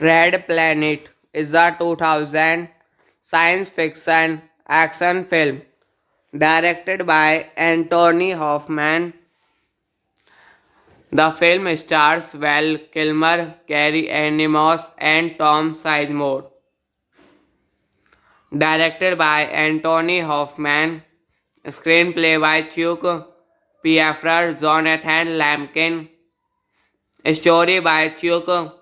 Red Planet is a 2000 science fiction action film directed by Anthony Hoffman. The film stars Val Kilmer, Carrie Ann Moss, and Tom Sizemore. Directed by Anthony Hoffman. Screenplay by Chuck Piaffer, Jonathan Lampkin. Story by Chuck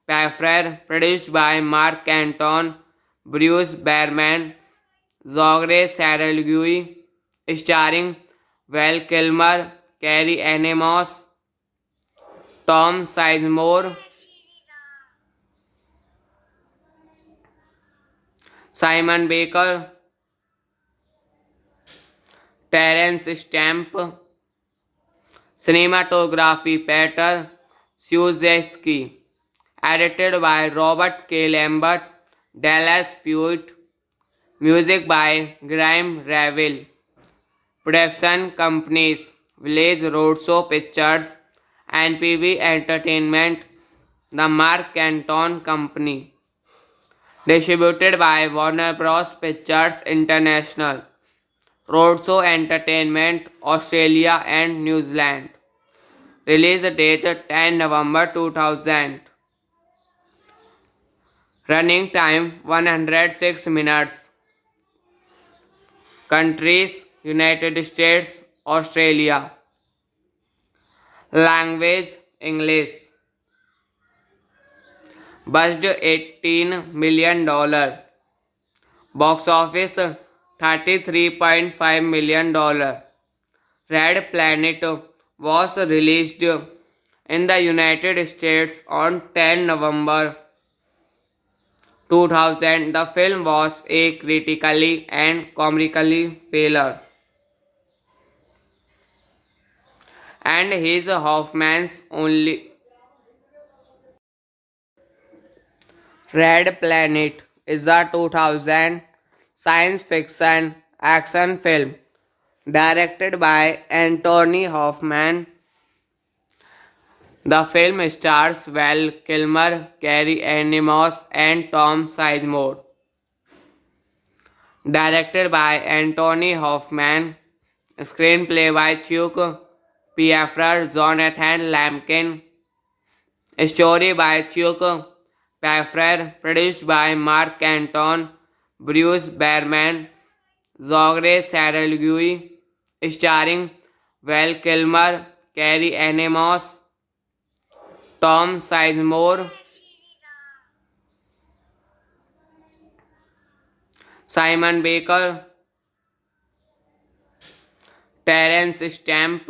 Piaffer. Produced by Mark Anton, Bruce Behrman, Zogre Saralgui. Starring Val Kilmer, Carrie Ann Moss, Tom Sizemore, Simon Baker, Terence Stamp. Cinematography Peter Szujewski. Edited by Robert K. Lambert, Dallas Pewitt. Music by Graham Revell. Production companies Village Roadshow Pictures and PV Entertainment, The Mark Anton Company. Distributed by Warner Bros. Pictures International, Roadshow Entertainment, Australia and New Zealand. Release date 10 November 2000. Running time 106 minutes. Countries United States, Australia. Language English. Budget $18 million. Box office $33.5 million. Red Planet was released in the United States on 10 November 2000. The film was a critically and commercially failure, and his Hoffman's only. Red Planet is a 2000 science fiction action film directed by Anthony Hoffman. The film stars Val Kilmer, Carrie Ann Moss, and Tom Sizemore. Directed by Anthony Hoffman. Screenplay by Chuck Piaffer, Jonathan Lampkin. Story by Chuck Piaffer. Produced by Mark Anton, Bruce Behrman, Zogre Saralgui. Starring Val Kilmer, Carrie Ann Moss, Tom Sizemore, Simon Baker, Terence Stamp.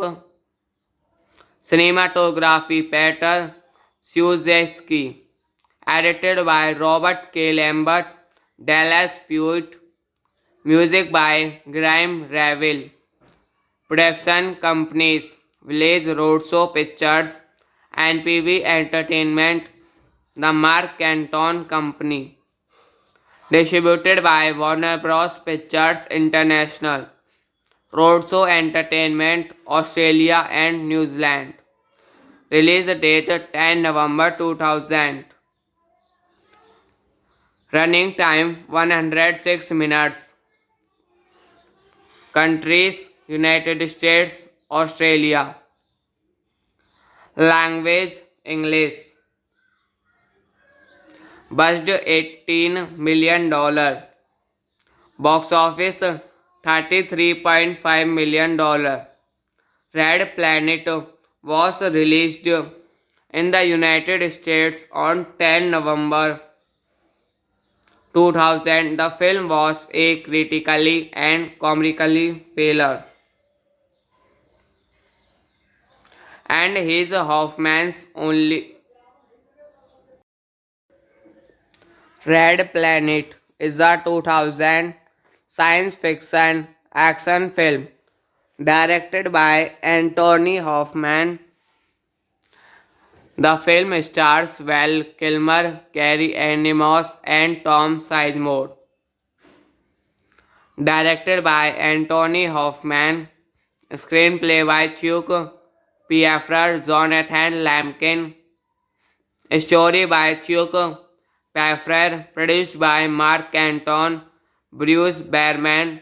Cinematography Peter Szujewski. Edited by Robert K. Lambert, Dallas Pewitt. Music by Grime Ravel. Production companies Village Roadshow Pictures and PV Entertainment, The Mark Canton Company. Distributed by Warner Bros. Pictures International. Roadshow Entertainment, Australia and New Zealand. Release date 10 November 2000. Running time 106 minutes. Countries United States, Australia. Language English. Budget $18 million. Box office $33.5 million. Red Planet was released in the United States on 10 November 2000. The film was a critically and commercially failure, and his Hoffman's only. Red Planet is a 2000 science fiction action film directed by Anthony Hoffman. The film stars Val Kilmer, Carrie Ann Moss, and Tom Sizemore. Directed by Anthony Hoffman. Screenplay by Chuck Piaffer, Jonathan Lampkin. Story by Chuck Piaffer. Produced by Mark Canton, Bruce Berman,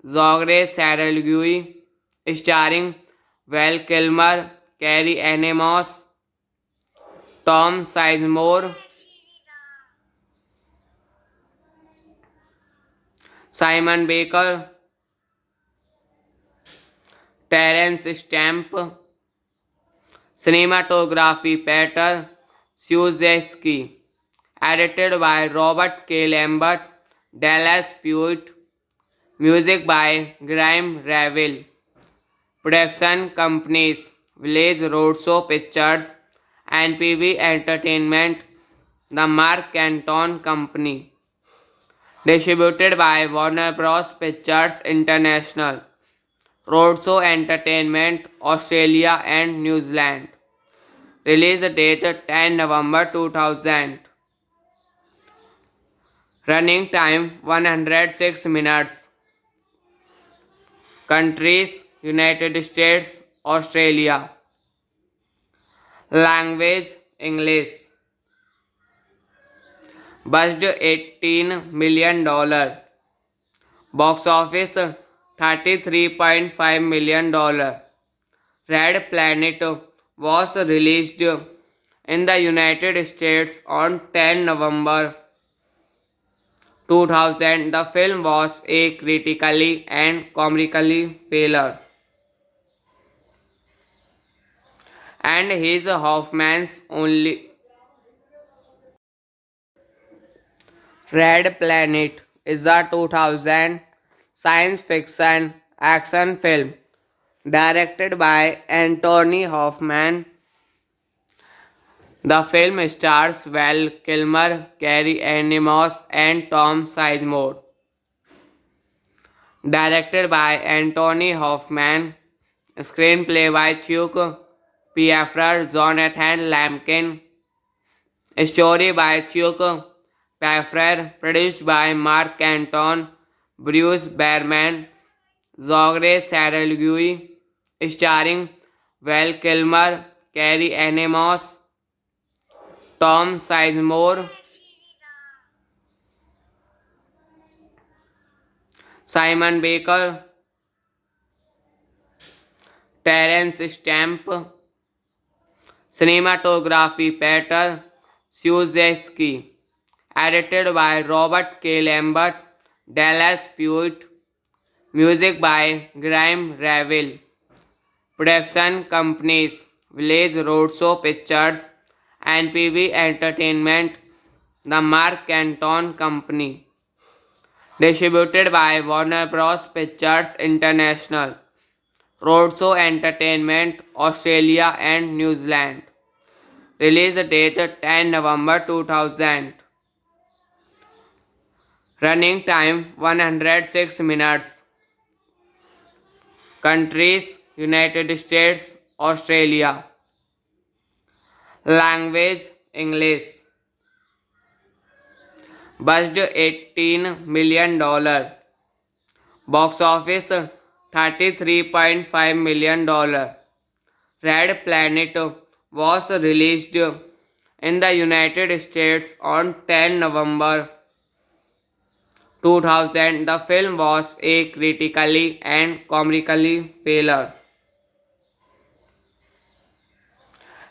Zogre Saralgui. Starring Val Kilmer, Carrie Ann Moss, Tom Sizemore, Simon Baker, Terence Stamp. Cinematography Peter Szujewski. Edited by Robert K. Lambert, Dallas Pewitt. Music by Grime Ravel. Production companies Village Roadshow Pictures and PV Entertainment, The Mark Canton Company. Distributed by Warner Bros. Pictures International. Roadshow Entertainment, Australia and New Zealand. Release date 10 November 2000. Running time 106 minutes. Countries United States, Australia. Language English. Budget $18 million. Box office $33.5 million. Red Planet was released in the United States on 10 November 2000. The film was a critically and commercially failure, and his Hoffman's only. Red Planet is a 2000 science fiction action film directed by Anthony Hoffman. The film stars Val Kilmer, Carrie Ann Moss, and Tom Sizemore. Directed by Anthony Hoffman. Screenplay by Chuck Piaffer, Jonathan Lampkin. Story by Chuck Piaffer. Produced by Mark Canton, Bruce Berman, Zogre Saralgui. Starring Val Kilmer, Carrie Ann Moss, Tom Sizemore, Simon Baker, Terence Stamp. Cinematography Peter Szujewski. Edited by Robert K. Lambert, Dallas Pewitt. Music by Grime Ravel. Production companies Village Roadshow Pictures and PV Entertainment, The Mark Canton Company. Distributed by Warner Bros. Pictures International. Roadshow Entertainment, Australia and New Zealand. Release date 10 November 2000. Running time 106 minutes. Countries United States, Australia. Language English. Budget $18 million. Box office $33.5 million. Red Planet was released in the United States on 10 November 2000. The film was a critically and commercially failure,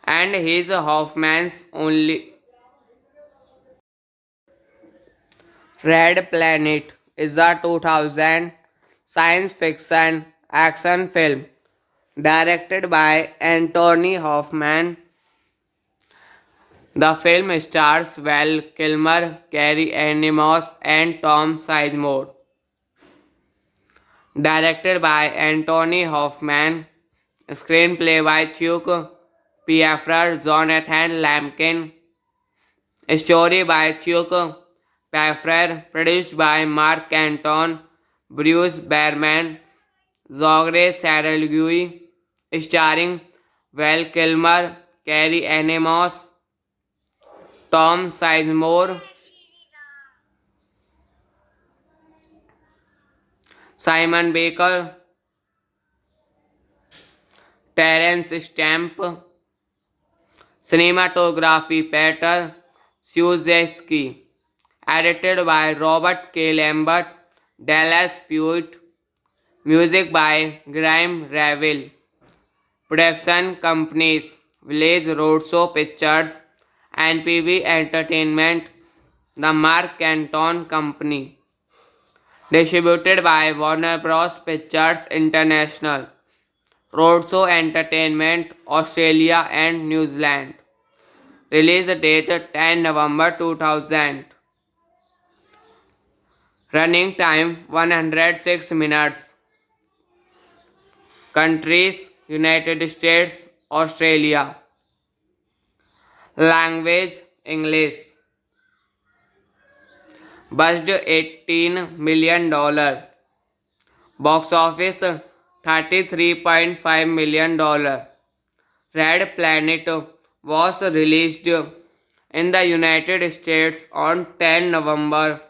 and his Hoffman's only. Red Planet is a 2000 science fiction action film directed by Anthony Hoffman. The film stars Val Kilmer, Carrie Ann Moss, and Tom Sizemore. Directed by Anthony Hoffman. Screenplay by Chuck Piaffer, Jonathan Lampkin. Story by Chuck Piaffer. Produced by Mark Anton, Bruce Behrman, Zogre Saralgui. Starring Val Kilmer, Carrie Ann Moss, Tom Sizemore, Simon Baker, Terence Stamp. Cinematography Peter Szujewski. Edited by Robert K. Lambert, Dallas Pewitt. Music by Graham Revell. Production companies Village Roadshow Pictures, NPV Entertainment, The Mark Anton Company. Distributed by Warner Bros. Pictures International, Roadshow Entertainment, Australia and New Zealand. Release date 10 November 2000. Running time 106 minutes. Countries United States, Australia. Language English. Budget $18 million. Box office $33.5 million. Red Planet was released in the United States on 10 November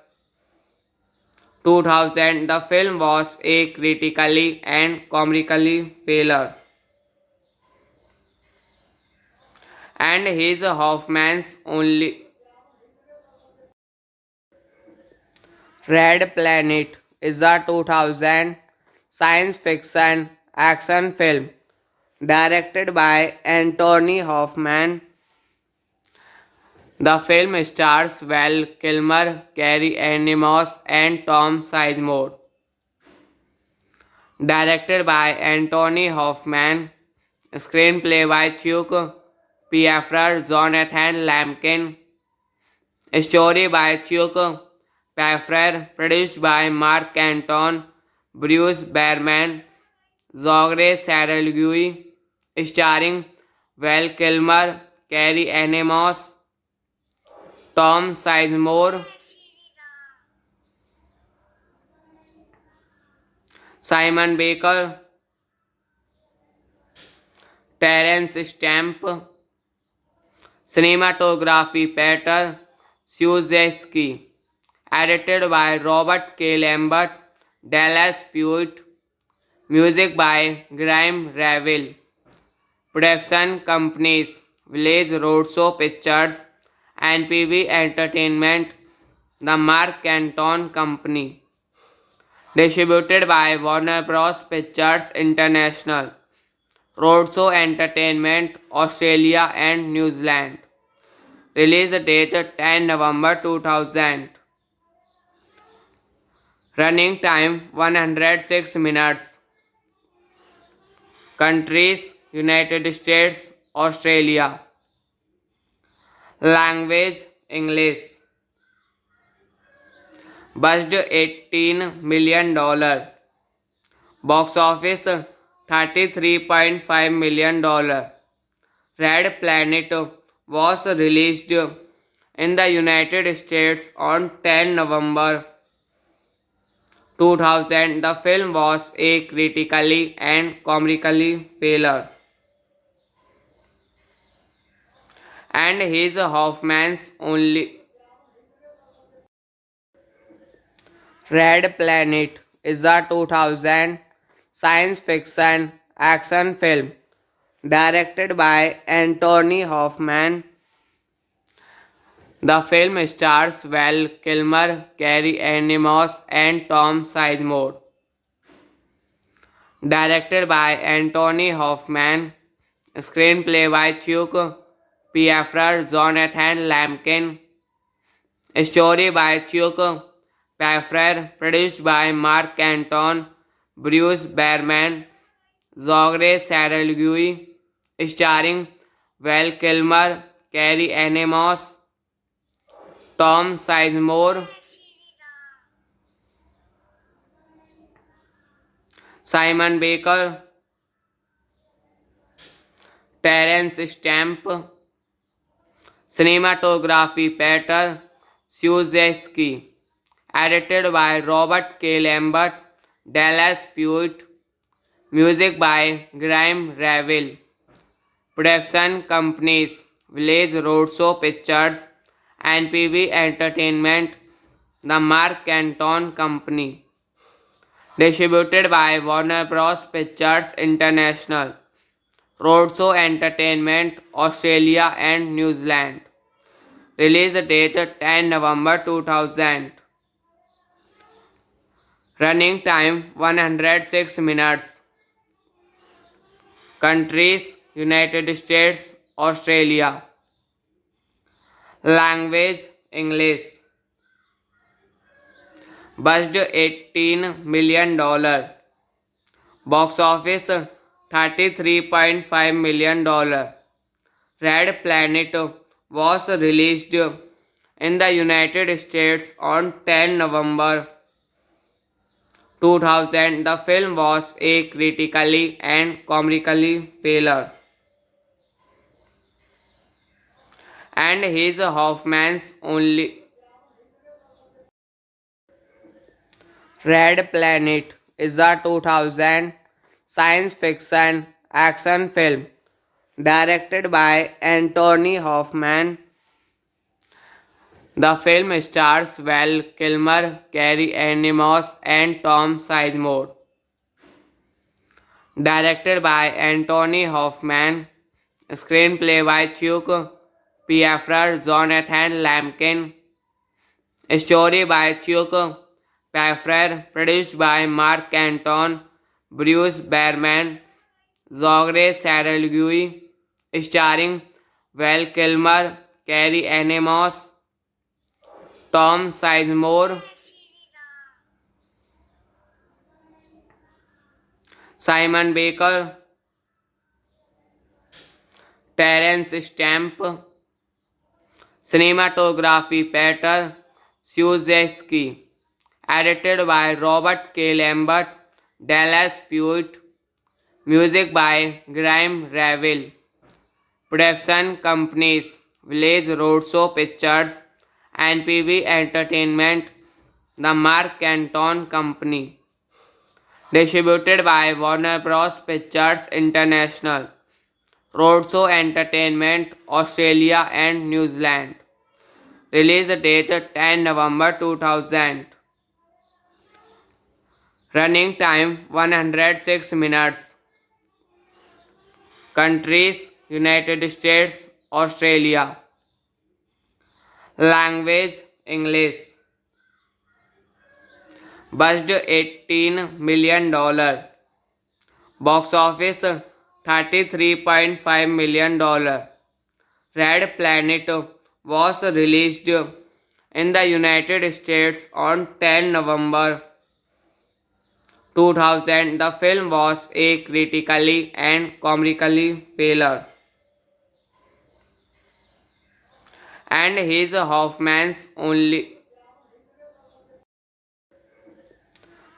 2000. The film was a critically and commercially failure, and his Hoffman's only. Red Planet is a 2000 science fiction action film directed by Anthony Hoffman. The film stars Val Kilmer, Carrie Ann Moss, and Tom Sizemore. Directed by Anthony Hoffman. Screenplay by Chuck Piaffer, Jonathan Lampkin. Story by Chuck Piaffer. Produced by Mark Anton, Bruce Behrman, Zogre Saralgui. Starring Val Kilmer, Carrie Ann Moss, Tom Sizemore, Simon Baker, Terence Stamp. Cinematography Peter Szujewski. Edited by Robert K. Lambert, Dallas Pewitt. Music by Graham Revell. Production companies Village Roadshow Pictures, NPV Entertainment, The Mark Anton Company. Distributed by Warner Bros. Pictures International, Roadshow Entertainment, Australia and New Zealand. Release date 10 November 2000. Running time 106 minutes. Countries United States, Australia. Language English. Budget $18 million. Box office $33.5 million. Red Planet was released in the United States on 10 November 2000, the film was a critically and commercially failure, and his Hoffman's only. Red Planet is a 2000 science fiction action film directed by Anthony Hoffman. The film stars Val Kilmer, Carrie Ann Moss, and Tom Sizemore. Directed by Anthony Hoffman. Screenplay by Chuck Piaffer, Jonathan Lampkin. Story by Chuck Piaffer. Produced by Mark Canton, Bruce Behrman, Zogre Saralgui. Starring Val Kilmer, Carrie Ann Moss, Tom Sizemore, Simon Baker, Terence Stamp. Cinematography Peter Szujewski. Edited by Robert K. Lambert, Dallas Pewitt. Music by Graham Revell. Production companies Village Roadshow Pictures and PV Entertainment, The Mark Canton Company. Distributed by Warner Bros. Pictures International, Roadshow Entertainment, Australia and New Zealand. Release date 10 November 2000. Running time 106 minutes. Countries United States, Australia. Language English. Budget $18 million. Box office $33.5 million. Red Planet was released in the United States on 10 November 2000. The film was a critically and commercially failure, and his Hoffman's only. Red Planet is a 2000 science fiction action film directed by Anthony Hoffman. The film stars Val Kilmer, Carrie Ann Moss, and Tom Sizemore. Directed by Anthony Hoffman. Screenplay by Chuck Piaffer, Jonathan Lampkin. Story by Chuck Piaffer. Produced by Mark Canton, Bruce Behrman, Zogre Saralgui. Starring Val Kilmer, Carrie Ann Moss, Tom Sizemore, Simon Baker, Terence Stamp. Cinematography Peter Szujewski. Edited by Robert K. Lambert, Dallas Pewitt. Music by Graham Revell. Production companies Village Roadshow Pictures and PV Entertainment, The Mark Canton Company. Distributed by Warner Bros. Pictures International, Roadshow Entertainment, Australia and New Zealand. Release date 10 November 2000. Running time 106 minutes. Countries United States, Australia. Language English. Budget $18 million. Box office $33.5 million. Red Planet was released in the United States on 10 November 2000. The film was a critically and commercially failure, and his Hoffman's only.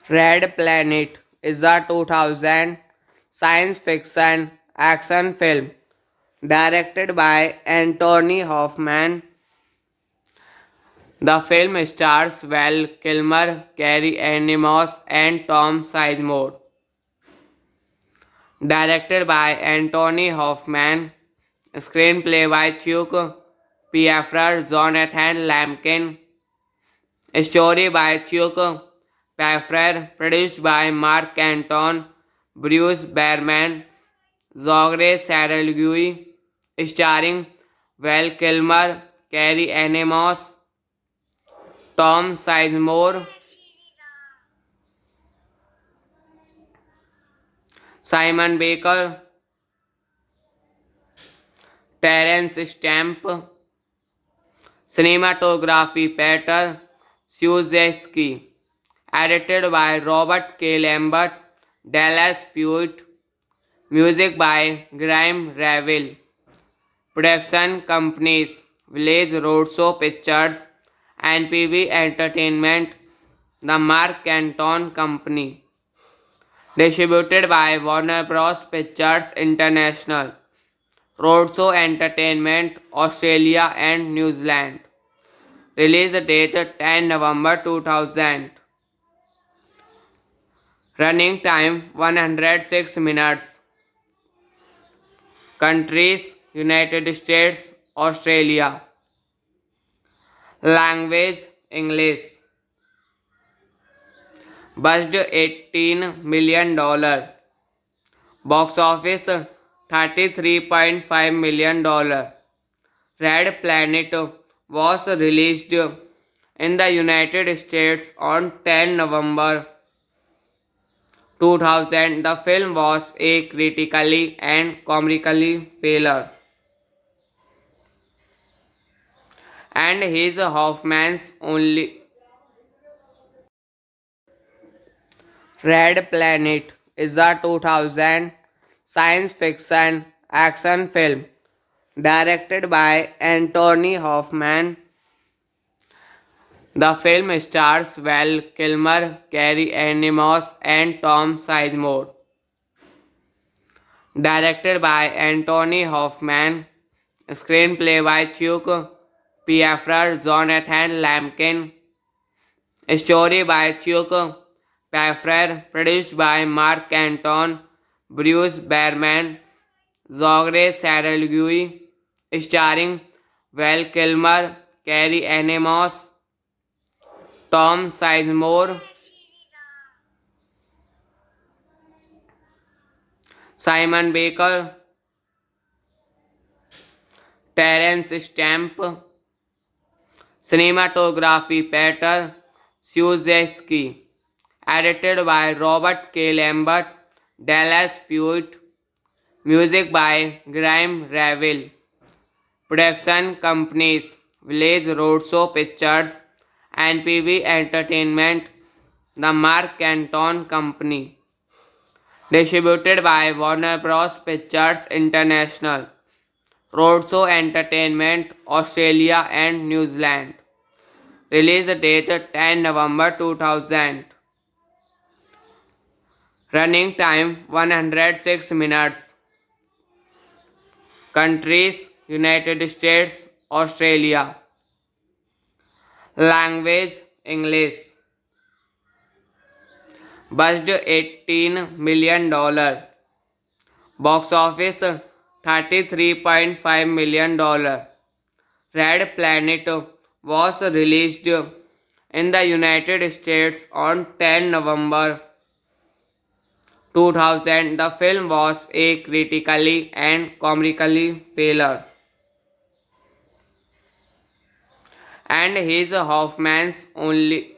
Red Planet is a 2000 science fiction action film directed by Anthony Hoffman. The film stars Val Kilmer, Carrie Ann Moss, and Tom Sizemore. Directed by Anthony Hoffman. Screenplay by Chuck Piaffer, Jonathan Lampkin. Story by Chuck Piaffer. Produced by Mark Anton, Bruce Behrman, Zogre Saralgui. Starring Val Kilmer, Carrie Ann Moss, Tom Sizemore, Simon Baker, Terence Stamp. Cinematography Peter Szujewski. Edited by Robert K. Lambert, Dallas Pewitt. Music by Graham Revell. Production companies Village Roadshow Pictures, NPV Entertainment, The Mark Anton Company. Distributed by Warner Bros. Pictures International, Roadshow Entertainment, Australia and New Zealand. Release date 10 November 2000. Running time 106 minutes. Countries United States, Australia. Language English. Budget $18 million. Box office $33.5 million. Red Planet was released in the United States on 10 November 2000. The film was a critically and commercially failure, and his Hoffman's only. Red Planet is a 2000 science fiction action film directed by Anthony Hoffman. The film stars Val Kilmer, Carrie Ann Moss, and Tom Sizemore. Directed by Anthony Hoffman. Screenplay by Chuck Piaffer, Jonathan Lampkin. Story by Chuck Piaffer. Produced by Mark Anton, Bruce Behrman, Zogre Saralgui. Starring Val Kilmer, Carrie Ann Moss, Tom Sizemore, Simon Baker, Terence Stamp. Cinematography Peter Szujewski. Edited by Robert K. Lambert, Dallas Pewitt. Music by Graham Revell. Production companies Village Roadshow Pictures, NPV Entertainment, The Mark Anton Company. Distributed by Warner Bros. Pictures International, Roadshow Entertainment, Australia and New Zealand. Release date 10 November 2000. Running time 106 minutes. Countries United States, Australia. Language English. Budget $18 million. Box office $33.5 million. Red Planet was released in the United States on 10 November 2000. The film was a critically and commercially failure, and his Hoffman's only.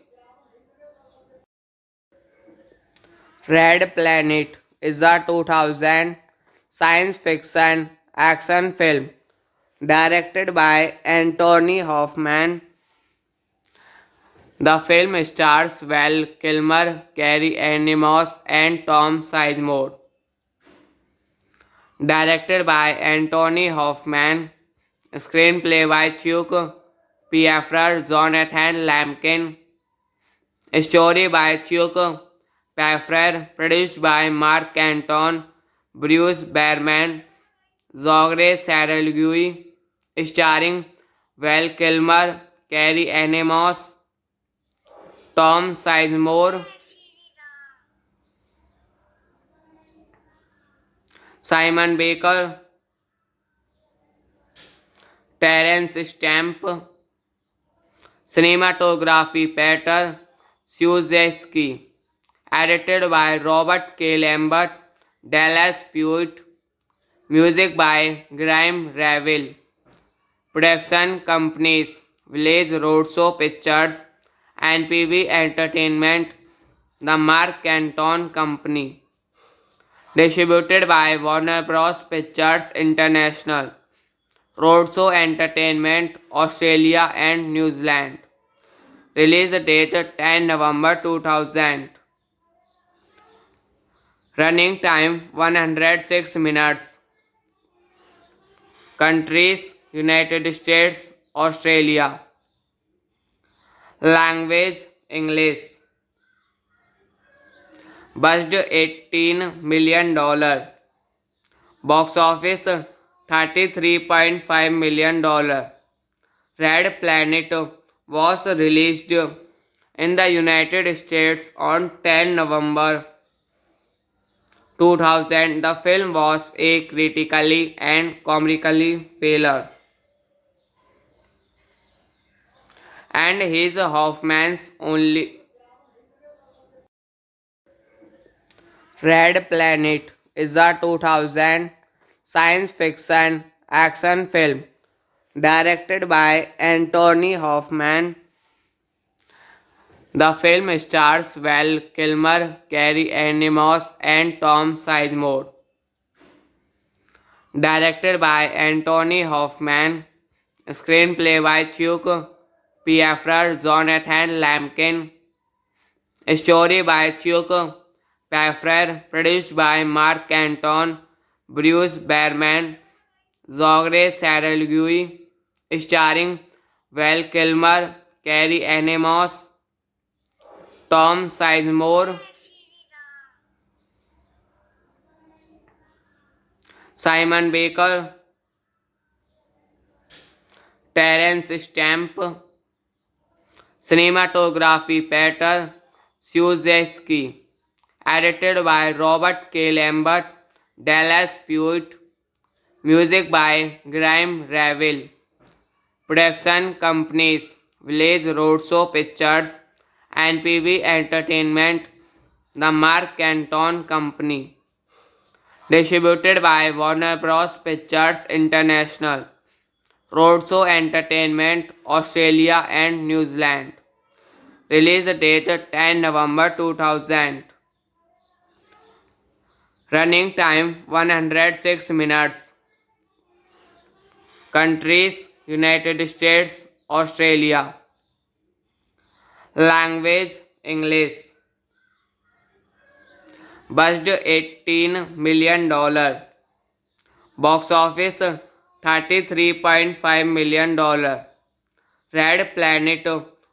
Red Planet is a 2000 science fiction action film directed by Anthony Hoffman. The film stars Val Kilmer, Carrie Ann Moss, and Tom Sizemore. Directed by Anthony Hoffman. Screenplay by Chuck Piaffer, Jonathan Lampkin. Story by Chuck Piaffer. Produced by Mark Anton, Bruce Behrman, Zogre Saralgui. Starring Val Kilmer, Carrie Ann Moss, Tom Sizemore, Simon Baker, Terence Stamp, cinematography Peter Siuszewski, edited by Robert K. Lambert, Dallas Pewitt, music by Graham Revell, production companies Village Roadshow Pictures and PV Entertainment, the Mark Anton Company, distributed by Warner Bros. Pictures International, Roadshow Entertainment, Australia and New Zealand. Release date 10 November 2000. Running time 106 minutes. Countries United States, Australia. Language English. Budget $18 million. Box office $33.5 million. Red Planet was released in the United States on 10 November 2000. The film was a critically and commercially failure, and his Hoffman's only. Red Planet is a 2000 science fiction action film directed by Anthony Hoffman. The film stars Val Kilmer, Carrie Ann Moss, and Tom Sizemore. Directed by Anthony Hoffman. Screenplay by Chuck Piaffer, Jonathan Lampkin. Story by Chuck Piaffer. Produced by Mark Anton, Bruce Berman, Zogre Saralgui. Starring Val Kilmer, Carrie Ann Moss, Tom Sizemore, Simon Baker, Terence Stamp, cinematography Peter Siuszewski, edited by Robert K. Lambert, Dallas Pewitt, music by Graham Revell, production companies Village Roadshow Pictures and PV Entertainment, the Mark Anton Company, distributed by Warner Bros. Pictures International, Roadshow Entertainment, Australia and New Zealand. Release date 10 November 2000. Running time 106 minutes. Countries United States, Australia. Language English. Budget $18 million. Box office $33.5 million. Red Planet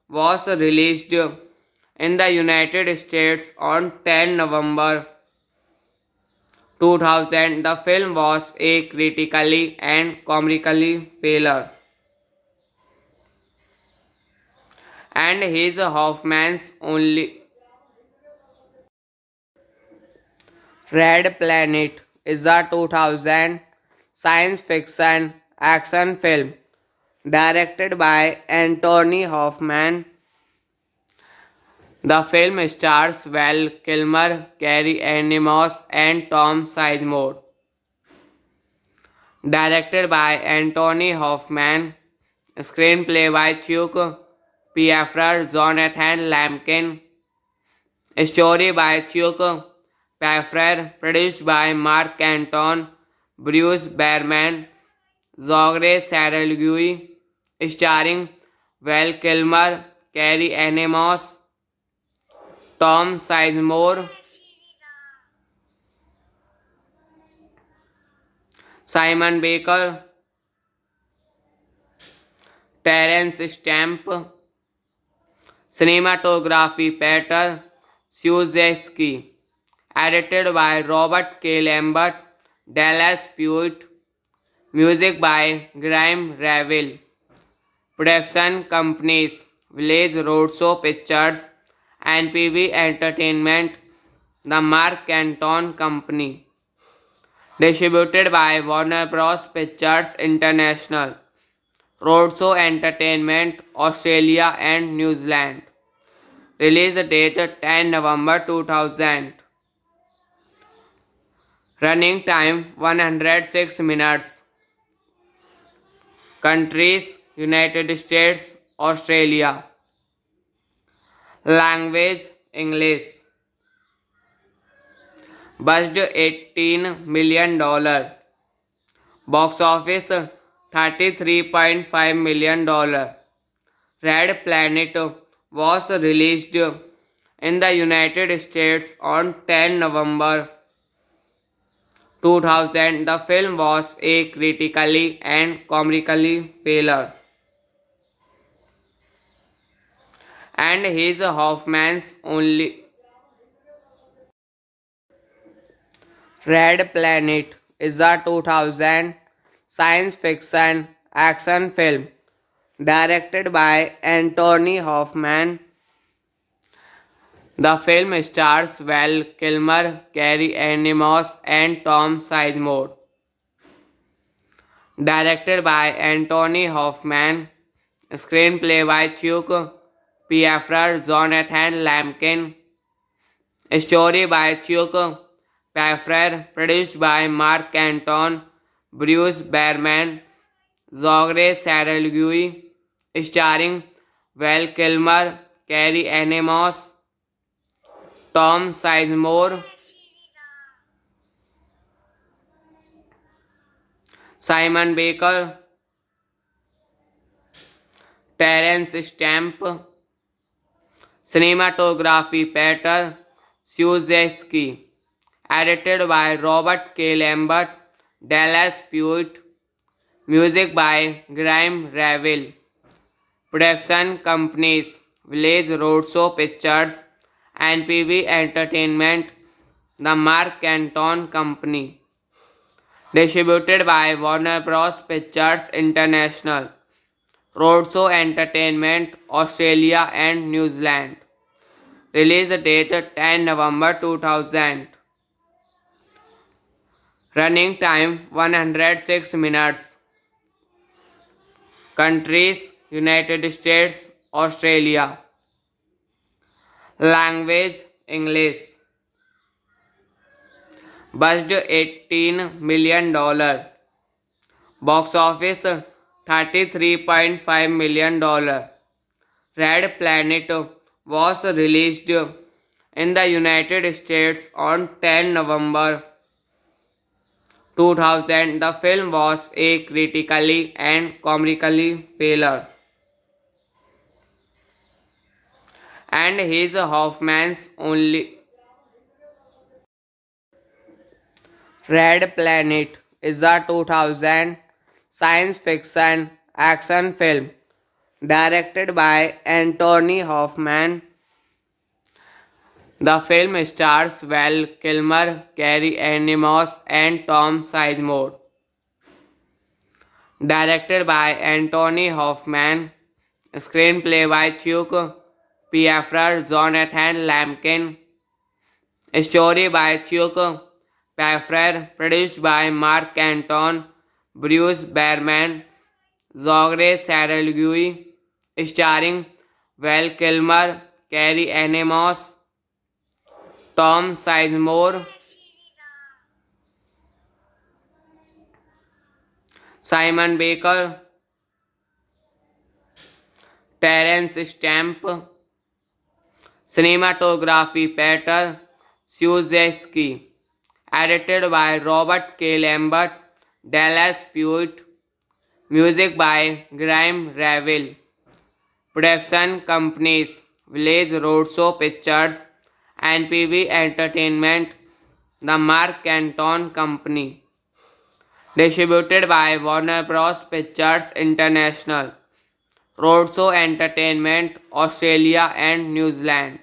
was released in the United States on 10 November 2000. The film was a critically and commercially failure, and his Hoffman's only. Red Planet is a 2000 science fiction action film directed by Anthony Hoffman. The film stars Val Kilmer, Carrie Ann Moss, and Tom Sizemore. Directed by Anthony Hoffman. Screenplay by Chuck Piaffer, Jonathan Lampkin. Story by Chuck Piaffer. Produced by Mark Anton, Bruce Berman, Zogre Saralgui. Starring Val Kilmer, Carrie Ann Moss, Tom Sizemore, Simon Baker, Terence Stamp, cinematography Peter Siuszewski, edited by Robert K. Lambert, Dallas Pewitt, music by Graham Revell, Production companies Village Roadshow Pictures and PV Entertainment, the Mark Canton Company. Distributed by Warner Bros. Pictures International. Roadshow Entertainment, Australia and New Zealand. Release date 10 November 2000. Running time 106 minutes. Countries United States, Australia. Language English. Budget $18 million. Box office $33.5 million. Red Planet was released in the United States on 10 November 2000. The film was a critically and commercially failure, and his Hoffman's only. Red Planet is a 2000 science fiction action film directed by Anthony Hoffman. The film stars Val Kilmer, Carrie Ann Moss, and Tom Sizemore. Directed by Anthony Hoffman. Screenplay by Chuck Piaffer, Jonathan Lampkin. Story by Chuck Piaffer. Produced by Mark Canton, Bruce Behrman, Zogre Saralgui. Starring Val Kilmer, Carrie Ann Moss, Tom Sizemore, Simon Baker, Terence Stamp. Cinematography Peter Szujewski. Edited by Robert K. Lambert, Dallas Pewitt. Music by Graham Revell. Production companies Village Roadshow Pictures and PV Entertainment, the Mark Canton Company. Distributed by Warner Bros. Pictures International. Roadshow Entertainment, Australia and New Zealand. Release date 10 November 2000. Running time 106 minutes. Countries United States, Australia. Language English. Budget $18 million. Box office $33.5 million. Red Planet was released in the United States on 10 November 2000. The film was a critically and commercially failure, and his Hoffman's only. Red Planet is a 2000 science fiction action film directed by Anthony Hoffman. The film stars Val Kilmer, Carrie Ann Moss, and Tom Sizemore. Directed by Anthony Hoffman. Screenplay by Chuck Piaffer, Jonathan Lampkin. Story by Chuck Piaffer. Produced by Mark Canton, Bruce Behrman, Zogre Saralgui. Starring Val Kilmer, Carrie Ann Moss, Tom Sizemore, Simon Baker, Terence Stamp. Cinematography Peter Szujewski. Edited by Robert K. Lambert, Dallas Pewitt. Music by Graham Revell. Production companies Village Roadshow Pictures and PV Entertainment, the Mark Canton Company. Distributed by Warner Bros. Pictures International. Roadshow Entertainment, Australia and New Zealand.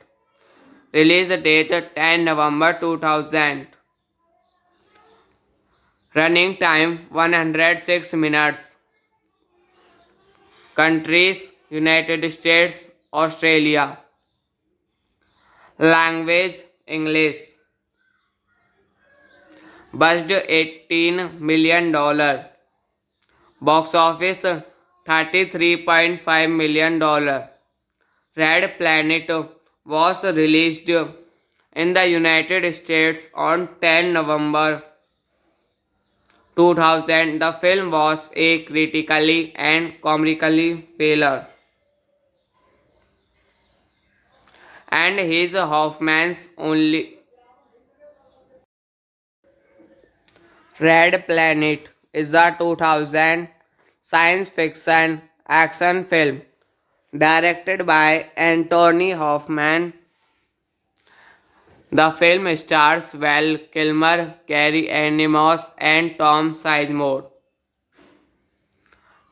Release date 10 November 2000. Running time 106 minutes. Countries: United States, Australia. Language: English. Budget $18 million. Box office $33.5 million. Red Planet was released in the United States on 10 November 2000. The film was a critically and commercially failure, and his Hoffman's only. Red Planet is a 2000 science fiction action film directed by Anthony Hoffman. The film stars Val Kilmer, Carrie Ann Moss, and Tom Sizemore.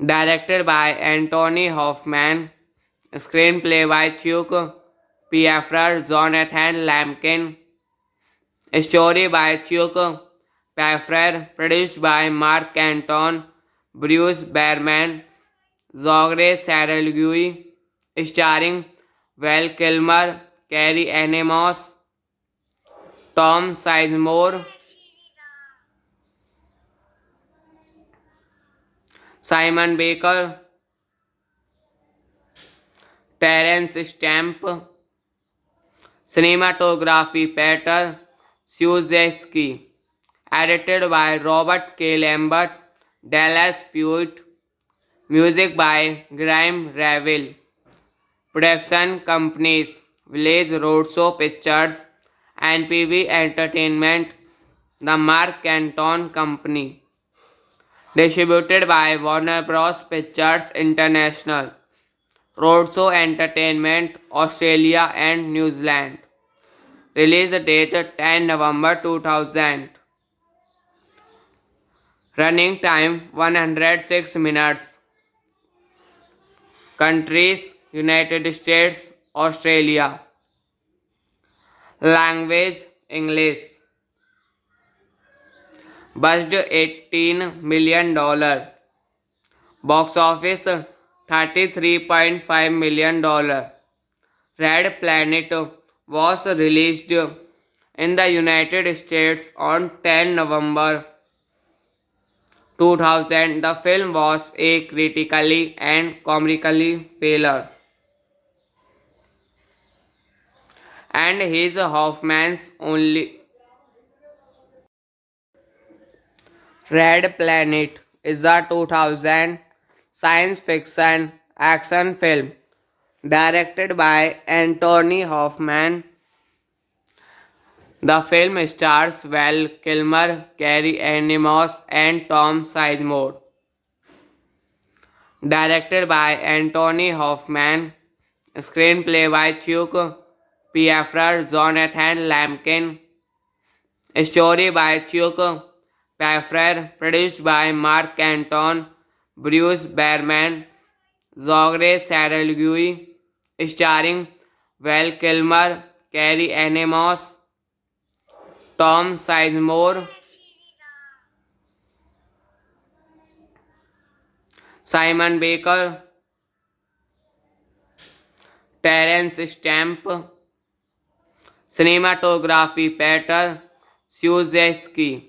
Directed by Anthony Hoffman. Screenplay by Chuck Piaffer, Jonathan Lampkin. Story by Chuck Piaffer. Produced by Mark Anton, Bruce Behrman, Zogre Saralgui. Starring Val Kilmer, Carrie Ann Moss, Tom Sizemore, Simon Baker, Terence Stamp. Cinematography Peter Szujewski. Edited by Robert K. Lambert, Dallas Pewitt. Music by Graham Revell. Production companies: Village Roadshow Pictures, NPV Entertainment, The Mark Anton Company. Distributed by Warner Bros. Pictures International, Roadshow Entertainment, Australia and New Zealand. Release date 10 November 2000. Running time 106 minutes. Countries: United States, Australia. Language: English. Budget $18 million. Box office $33.5 million. Red Planet was released in the United States on 10 November 2000. The film was a critically and commercially failure, and his Hoffman's only. Red Planet is a 2000 science fiction action film directed by Anthony Hoffman. The film stars Val Kilmer, Carrie Ann Moss, and Tom Sizemore. Directed by Anthony Hoffman. Screenplay by Chuck Piaffer, Jonathan Lampkin. Story by Chuck Piaffer. Produced by Mark Anton, Bruce Behrman, Zogre Saralgui. Starring Val Kilmer, Carrie Ann Moss, Tom Sizemore, Simon Baker, Terence Stamp. Cinematography Peter Szujewski.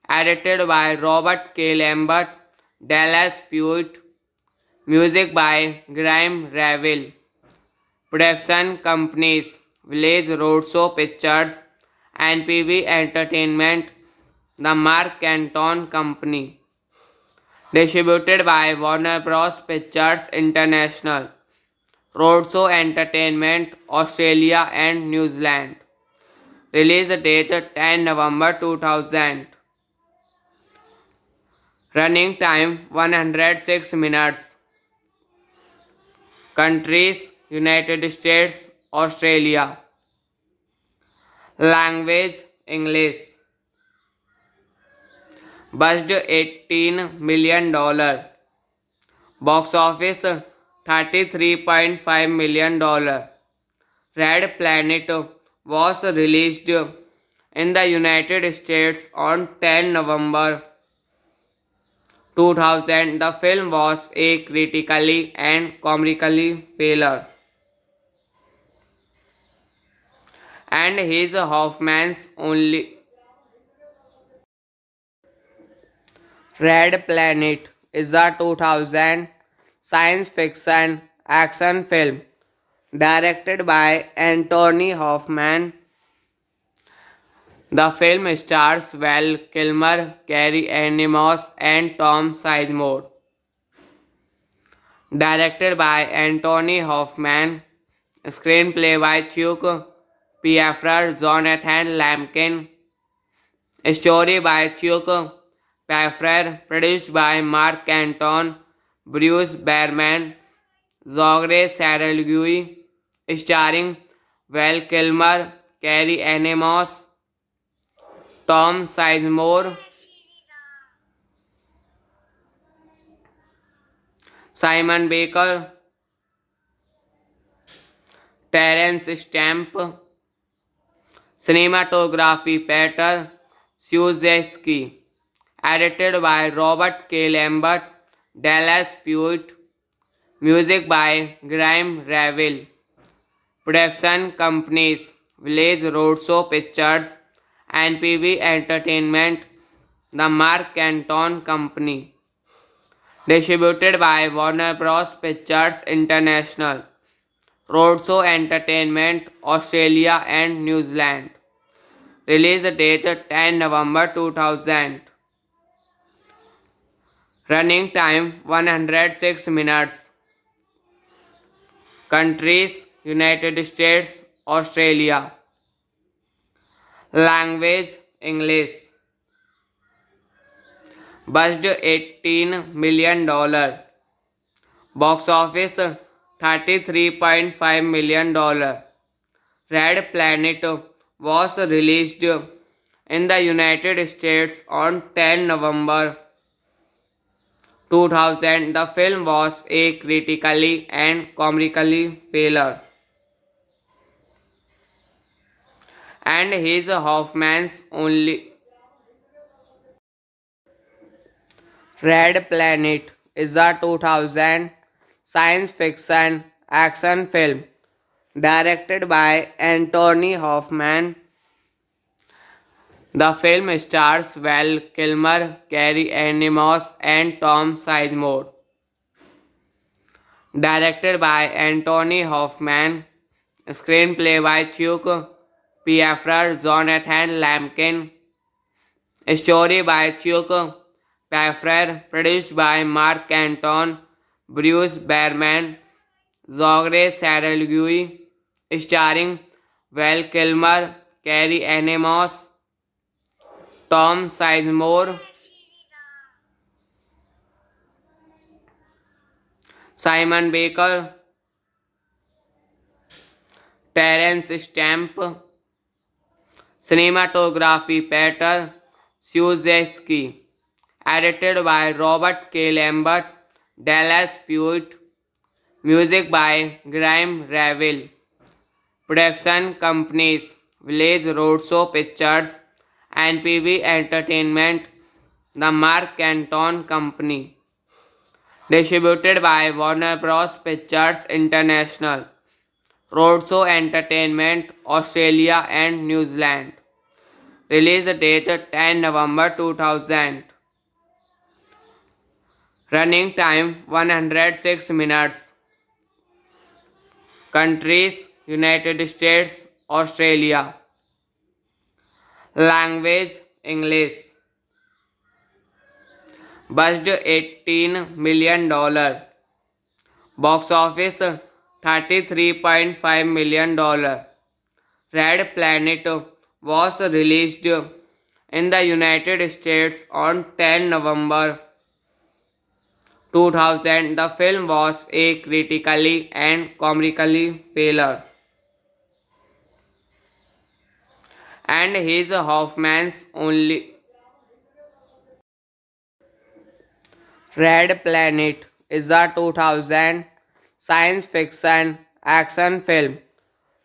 Edited by Robert K. Lambert, Dallas Pewitt. Music by Graham Revell. Production companies: Village Roadshow Pictures, NPV Entertainment, The Mark Anton Company. Distributed by Warner Bros. Pictures International, Roadshow Entertainment, Australia and New Zealand. Release date 10 November 2000. Running time 106 minutes. Countries: United States, Australia. Language: English. Budget $18 million. Box office $33.5 million. Red Planet was released in the United States on 10 November 2000, the film was a critically and commercially failure, and his Hoffman's only Red Planet is a 2000 science fiction action film directed by Anthony Hoffman. The film stars Val Kilmer, Carrie Ann Moss, and Tom Sizemore. Directed by Anthony Hoffman, screenplay by Chuck Piaffer, Jonathan Lampkin, story by Chuck Piaffer, produced by Mark Anton, Bruce Behrman, Zogre Saralgui, starring Val Kilmer, Carrie Ann Moss, Tom Sizemore, Simon Baker, Terence Stamp, cinematography Peter Szujewski, edited by Robert K. Lambert, Dallas Pewitt, music by Graham Revell, production companies Village Roadshow Pictures, NPV Entertainment, The Mark Anton Company, distributed by Warner Bros. Pictures International, Roadshow Entertainment, Australia and New Zealand. Release date 10 November 2000. Running time 106 minutes. Countries United States, Australia. Language English. Budget $18 million. Box office $33.5 million. Red Planet was released in the United States on 10 November 2000. The film was a critically and commercially failure, and his Hoffman's only Red Planet is a 2000 science fiction action film directed by Anthony Hoffman. The film stars Val Kilmer, Carrie Ann Moss, and Tom Sizemore. Directed by Anthony Hoffman, screenplay by Chuck Piaffer, Jonathan Lampkin, story by Chuck Piaffer, produced by Mark Anton, Bruce Behrman, Zogre Saralgui, starring Val Kilmer, Carrie Ann Moss, Tom Sizemore, Simon Baker, Terence Stamp, cinematography Peter Szujewski, edited by Robert K. Lambert, Dallas Pewitt, music by Graham Revell, production companies Village Roadshow Pictures, NPV Entertainment, The Mark Anton Company, distributed by Warner Bros. Pictures International, Roadshow Entertainment, Australia and New Zealand. Release date 10 November 2000. Running time 106 minutes. Countries United States, Australia. Language English. Budget $18 million. Box office $33.5 million. Red Planet was released in the United States on 10 November 2000. The film was a critically and commercially failure, and his Hoffman's only Red Planet is a 2000 science fiction action film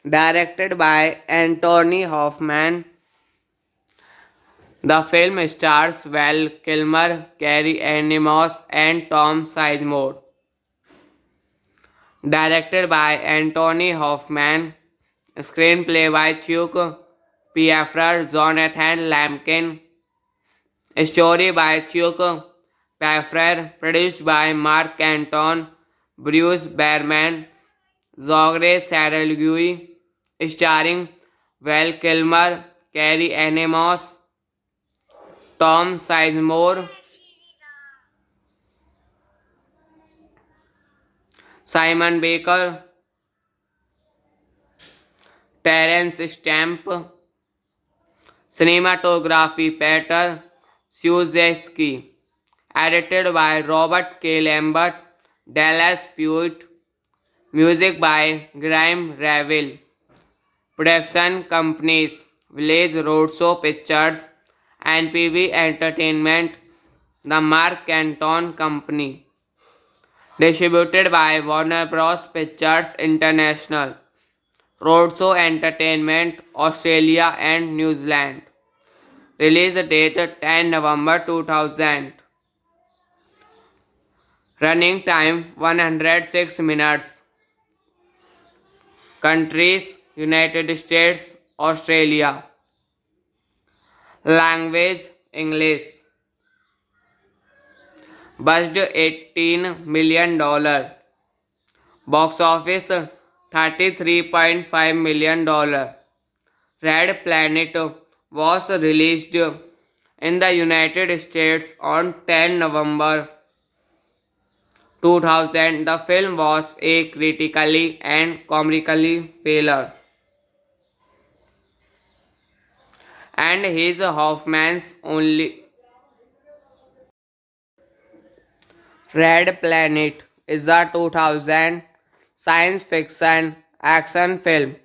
directed by Anthony Hoffman. The film stars Val Kilmer, Carrie Ann Moss, and Tom Sizemore. Directed by Anthony Hoffman. Screenplay by Chuck Piaffer, Jonathan Lampkin. Story by Chuck Piaffer. Produced by Mark Anton, Bruce Behrman, Zogre Saralgui. Starring Val Kilmer, Carrie Ann Moss, Tom Sizemore, Simon Baker, Terence Stamp. Cinematography Peter Szujewski. Edited by Robert K. Lambert, Dallas Pewitt. Music by Graham Revell. Production companies Village Roadshow Pictures, NPV Entertainment, The Mark Anton Company. Distributed by Warner Bros. Pictures International, Roadshow Entertainment, Australia and New Zealand. Release date 10 November 2000. Running time 106 minutes. Countries United States, Australia. Language English. Budget $18 million. Box office $33.5 million. Red Planet was released in the United States on 10 November 2000. The film was a critically and commercially failure, and his Hoffman's only. Red Planet is a 2000 science fiction action film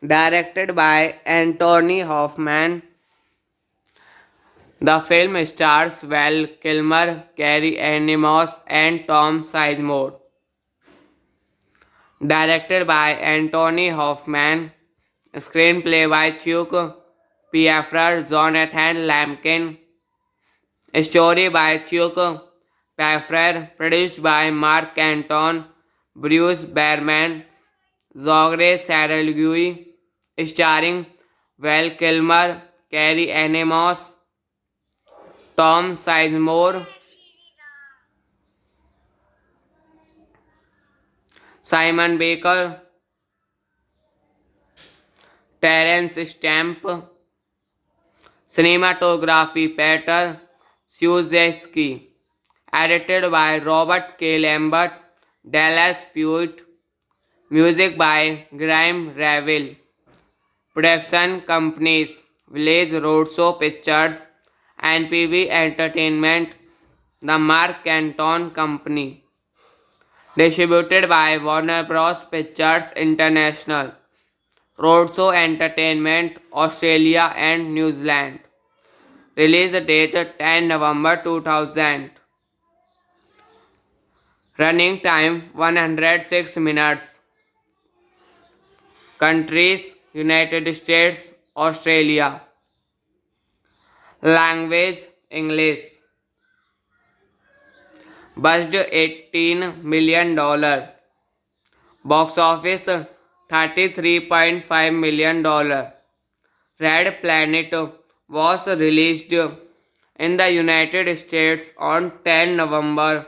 directed by Anthony Hoffman. The film stars Val Kilmer, Carrie Ann Moss, and Tom Sizemore. Directed by Anthony Hoffman. Screenplay by Chuck Piaffer, Jonathan Lampkin. Story by Chuck Piaffer. Produced by Mark Anton, Bruce Behrman, Zogre Saralgui. Starring Val Kilmer, Carrie Ann Moss, Tom Sizemore, Simon Baker, Terence Stamp. Cinematography Peter Szujewski. Edited by Robert K. Lambert, Dallas Pewitt. Music by Graham Revell. Production companies Village Roadshow Pictures, NPV Entertainment, The Mark Anton Company. Distributed by Warner Bros. Pictures International, Roadshow Entertainment, Australia and New Zealand. Release date 10 November 2000. Running time 106 minutes. Countries United States, Australia. Language English. Budget $18 million. Box office $33.5 million. Red Planet was released in the United States on 10 November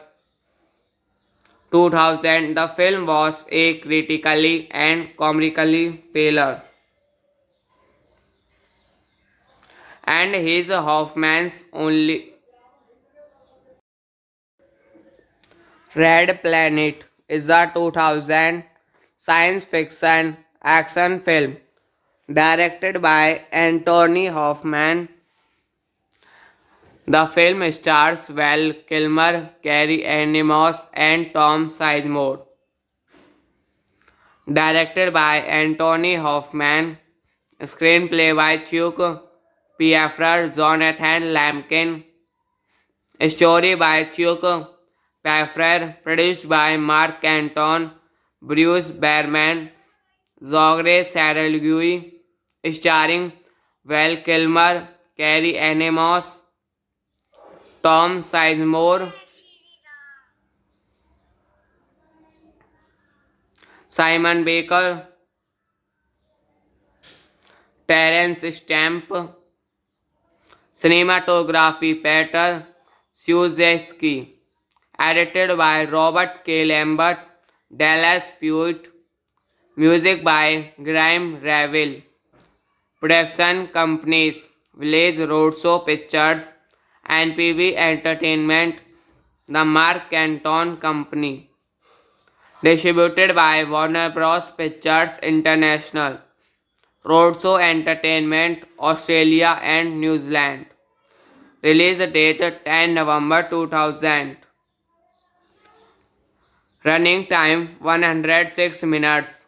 2000. The film was a critically and commercially failure, and his Hoffman's only. Red Planet is a 2000 science fiction action film directed by Anthony Hoffman. The film stars Val Kilmer, Carrie Ann Moss, and Tom Sizemore. Directed by Anthony Hoffman. Screenplay by Chuck Piaffer, Jonathan Lampkin. Story by Chuck Piaffer. Produced by Mark Anton, Bruce Behrman, Zogre Saralgui. Starring Val Kilmer, Carrie Ann Moss, Tom Sizemore, Simon Baker, Terence Stamp, cinematography Peter Szujewski, edited by Robert K. Lambert, Dallas Pewitt, music by Graham Revell, production companies Village Roadshow Pictures, NPV Entertainment, The Mark Anton Company, distributed by Warner Bros. Pictures International, Roadshow Entertainment, Australia and New Zealand. Release date 10 November 2000. Running time 106 minutes.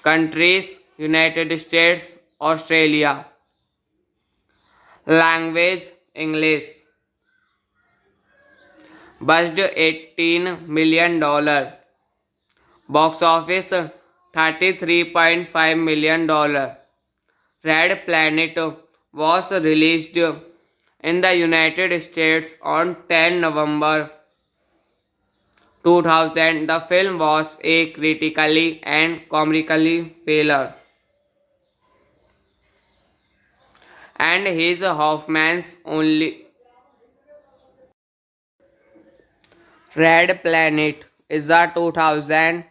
Countries United States, Australia. Language English. Budget $18 million. Box office $33.5 million. Red Planet was released in the United States on 10 November 2000. The film was a critically and commercially failure, and his Hoffman's only. Red Planet is a 2000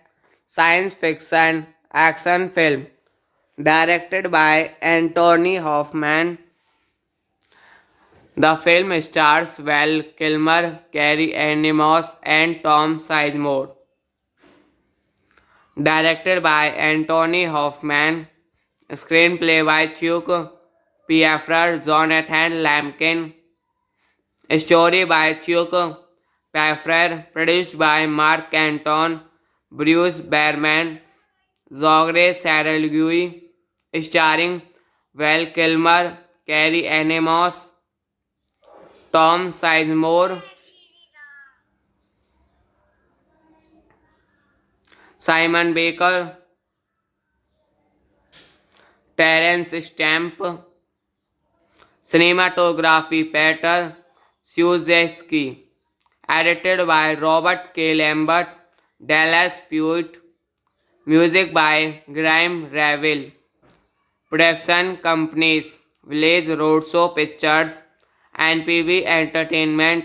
science fiction action film directed by Anthony Hoffman. The film stars Val Kilmer, Carrie Ann Moss, and Tom Sizemore. Directed by Anthony Hoffman. Screenplay by Chuck Piaffer, Jonathan Lampkin. Story by Chuck Piaffer. Produced by Mark Anton, Bruce Behrman, Zogre Saralgui. Starring Val Kilmer, Carrie Ann Moss, Tom Sizemore, Simon Baker, Terence Stamp, cinematography Peter Szujewski, edited by Robert K. Lambert, Dallas Pewitt, music by Graham Revell, production companies Village Roadshow Pictures, NPV Entertainment,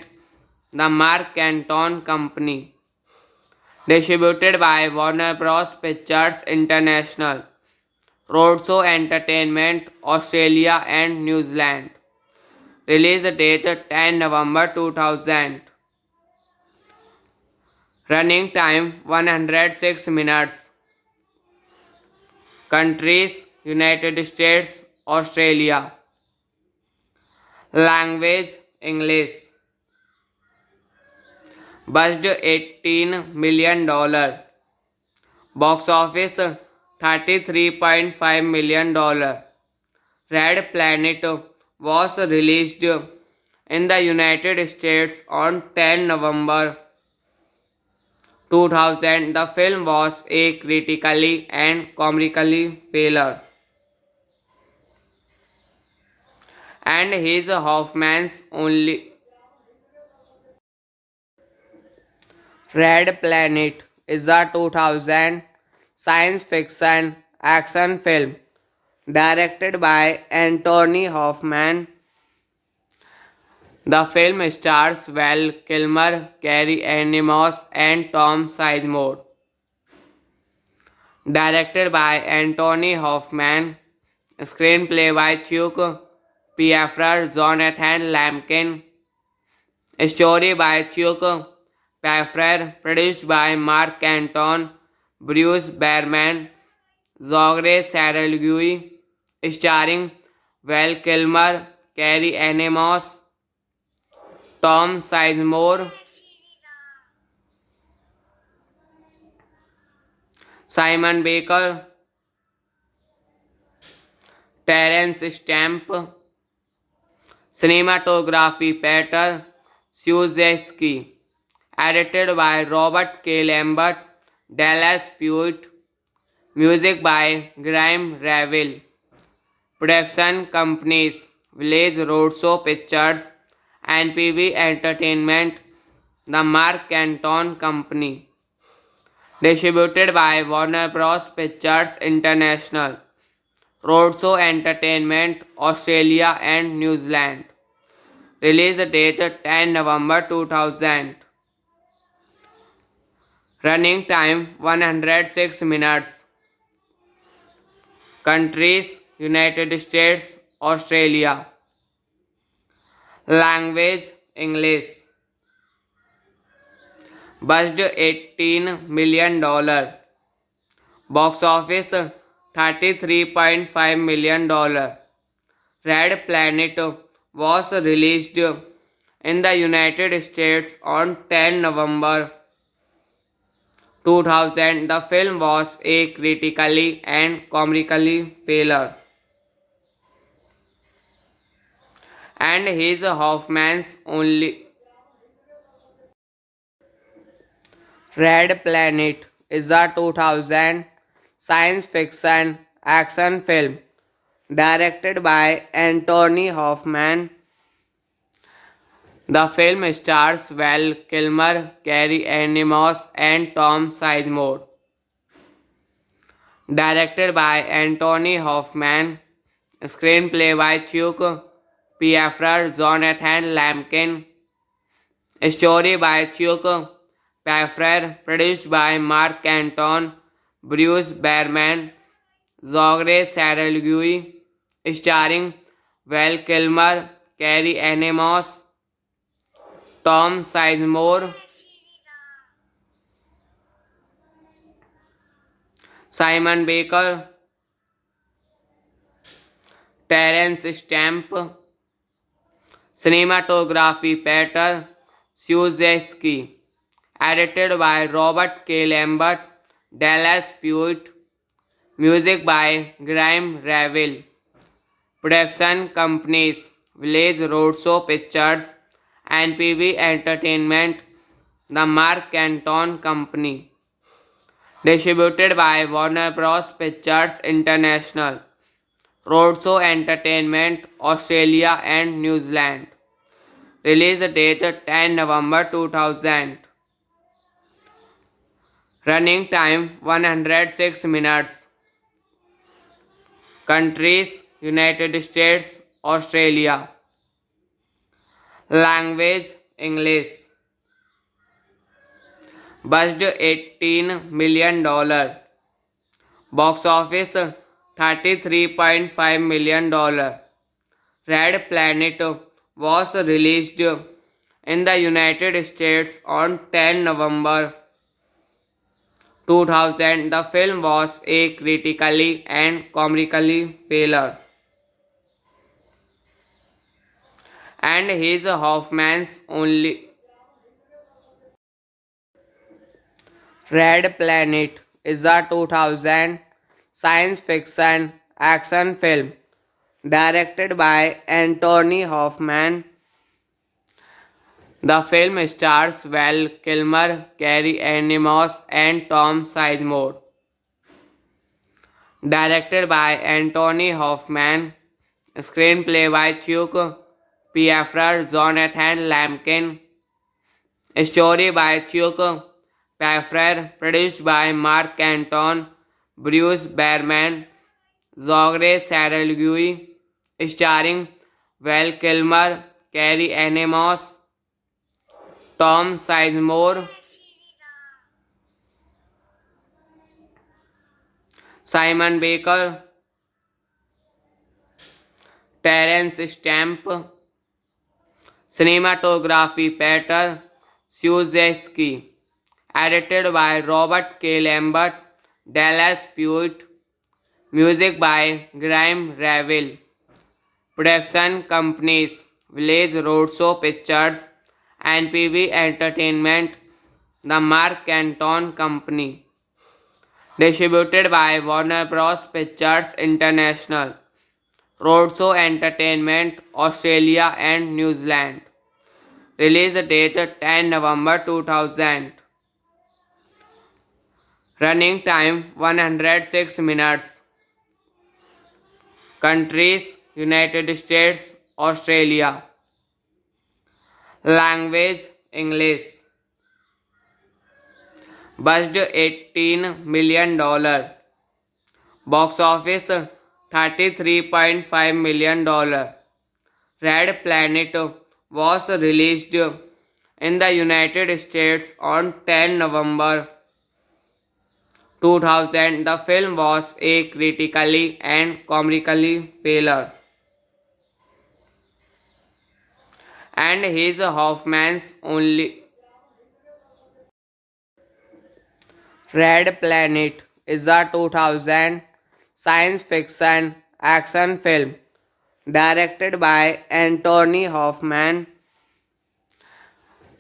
The Mark Anton Company, distributed by Warner Bros. Pictures International, Roadshow Entertainment, Australia and New Zealand. Release date 10 November 2000. Running time 106 minutes. Countries United States, Australia. Language English. Budget $18 million. Box office $33.5 million. Red Planet was released in the United States on 10 November 2000. The film was a critically and commercially failure, and his Hoffman's only. Red Planet is a 2000 science fiction action film directed by Anthony Hoffman. The film stars Val Kilmer, Carrie Ann Moss, and Tom Sizemore. Directed by Anthony Hoffman. Screenplay by Chuck Piaffer, Jonathan Lampkin. Story by Chuck Piaffer. Produced by Mark Anton, Bruce Behrman, Zogre Saralgui. Starring Val Kilmer, Carrie Ann Moss, Tom Sizemore, Simon Baker, Terence Stamp, cinematography Peter Szujewski, edited by Robert K. Lambert, Dallas Pewitt, music by Graham Revell, Production companies Village Roadshow Pictures and PV Entertainment, the Mark Canton Company. Distributed by Warner Bros. Pictures International. Roadshow Entertainment, Australia and New Zealand. Release date 10 November 2000. Running time 106 minutes. Countries United States, Australia. Language English. Budget $18 million. Box office $33.5 million. Red Planet was released in the United States on 10 November 2000. The film was a critically and commercially failure, and his Hoffman's only. Red Planet is a 2000 science fiction action film directed by Anthony Hoffman. The film stars Val Kilmer, Carrie Ann Moss, and Tom Sizemore. Directed by Anthony Hoffman. Screenplay by Chuck Piaffer, Jonathan Lampkin. Story by Chuck Piaffer. Produced by Mark Canton, Bruce Behrman, Zogre Saralgui. Starring Val Kilmer, Carrie Ann Moss, Tom Sizemore, Simon Baker, Terence Stamp. Cinematography Peter Szujewski. Edited by Robert K. Lambert, Dallas Pewitt. Music by Graham Revell. Production companies Village Roadshow Pictures and PV Entertainment, the Mark Canton Company. Distributed by Warner Bros. Pictures International. Roadshow Entertainment, Australia and New Zealand. Release date 10 November 2000. Running time 106 minutes. Countries United States, Australia. Language English. Budget $18 million. Box office $33.5 million. Red Planet was released in the United States on 10 November 2000. The film was a critically and commercially failure, and his Hoffman's only. Red Planet is a 2000 science fiction action film directed by Anthony Hoffman. The film stars Val Kilmer, Carrie Ann Moss, and Tom Sizemore. Directed by Anthony Hoffman. Screenplay by Chuck Piaffer, Jonathan Lampkin. Story by Chuck Piaffer. Produced by Mark Canton, Bruce Behrman, Zogre Saralgui. Starring Val Kilmer, Carrie Ann Moss, Tom Sizemore, Simon Baker, Terence Stamp. Cinematography Peter Szujewski. Edited by Robert K. Lambert, Dallas Pewitt. Music by Graham Revell. Production companies Village Roadshow Pictures and PV Entertainment, the Mark Canton Company. Distributed by Warner Bros. Pictures International. Roadshow Entertainment, Australia and New Zealand. Release date 10 November 2000. Running time 106 minutes. Countries: United States, Australia. Language: English. Budget $18 million. Box office $33.5 million. Red Planet was released in the United States on 10 November 2000. The film was a critically and commercially failure, and his Hoffman's only. Red Planet is a 2000 science fiction action film directed by Anthony Hoffman.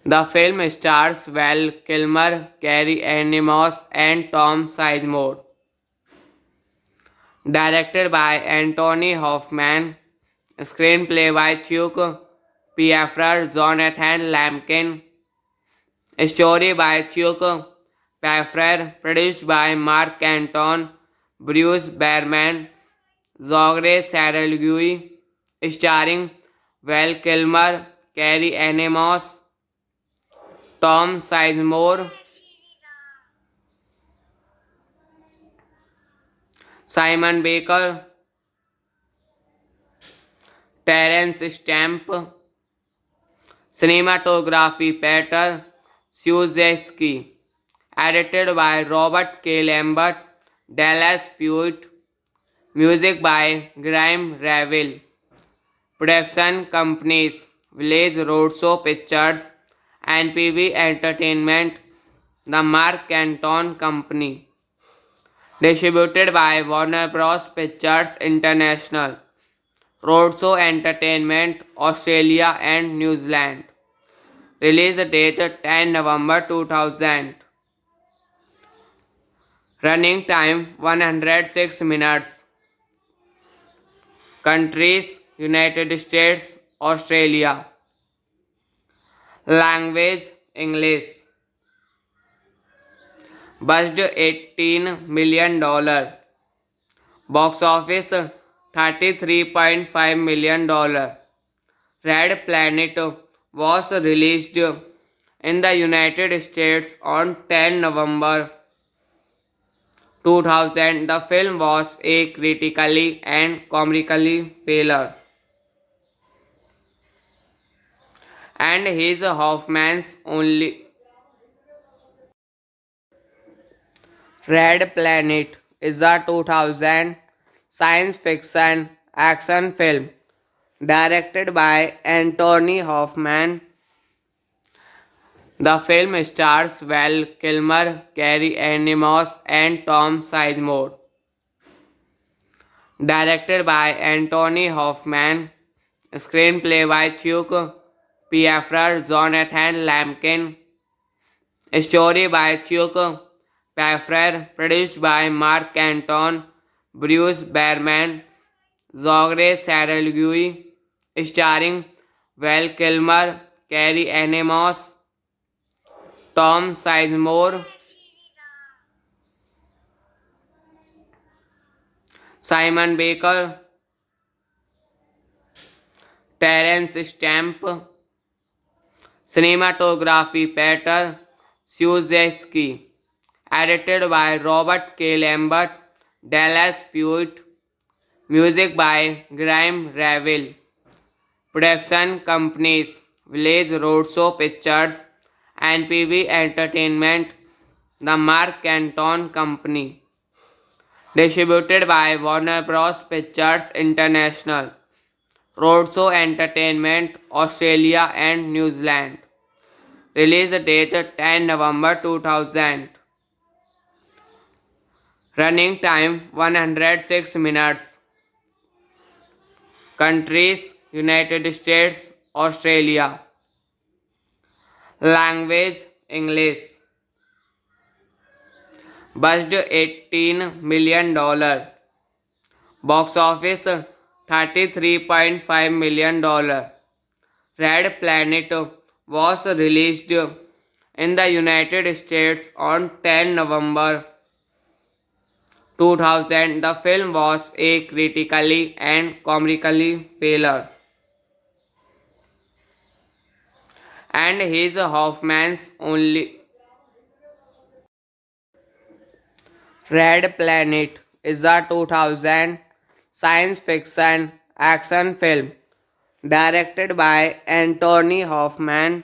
The film stars Val Kilmer, Carrie Ann Moss, and Tom Sizemore. Directed by Anthony Hoffman. Screenplay by Chuck Piaffer, Jonathan Lampkin. Story by Chuck Piaffer. Produced by Mark Anton, Bruce Berman, Zogre Saralgui. Starring Val Kilmer, Carrie Ann Moss, Tom Sizemore, Simon Baker, Terence Stamp. Cinematography Peter Szujewski. Edited by Robert K. Lambert, Dallas Pewitt. Music by Graham Revell. Production companies: Village Roadshow Pictures, NPV Entertainment, The Mark Anton Company. Distributed by Warner Bros. Pictures International, Roadshow Entertainment, Australia and New Zealand. Release date 10 November 2000. Running time 106 minutes. Countries: United States, Australia. Language: English. Budget $18 million. Box office $33.5 million. Red Planet was released in the United States on 10 November 2000. The film was a critically and commercially failure, and his Hoffman's only. Red Planet is a 2000 science fiction action film directed by Anthony Hoffman. The film stars Val Kilmer, Carrie Ann Moss, and Tom Sizemore. Directed by Anthony Hoffman. Screenplay by Chuck Piaffer, Jonathan Lampkin. Story by Chuck Piaffer. Produced by Mark Anton, Bruce Berman, Zogre Saralgui. Starring Val Kilmer, Carrie Ann Moss, Tom Sizemore, Simon Baker, Terence Stamp. Cinematography Peter Szujewski. Edited by Robert K. Lambert, Dallas Pewitt. Music by Graham Revell. Production companies: Village Roadshow Pictures, NPV Entertainment, The Mark Anton Company. Distributed by Warner Bros. Pictures International, Roadshow Entertainment, Australia and New Zealand. Release date 10 November 2000. Running time 106 minutes. Countries: United States, Australia. Language: English. Budget $18 million. Box office $33.5 million. Red Planet was released in the United States on 10 November 2000, the film was a critically and commercially failure, and his Hoffman's only. Red Planet is a 2000 science fiction action film directed by Anthony Hoffman.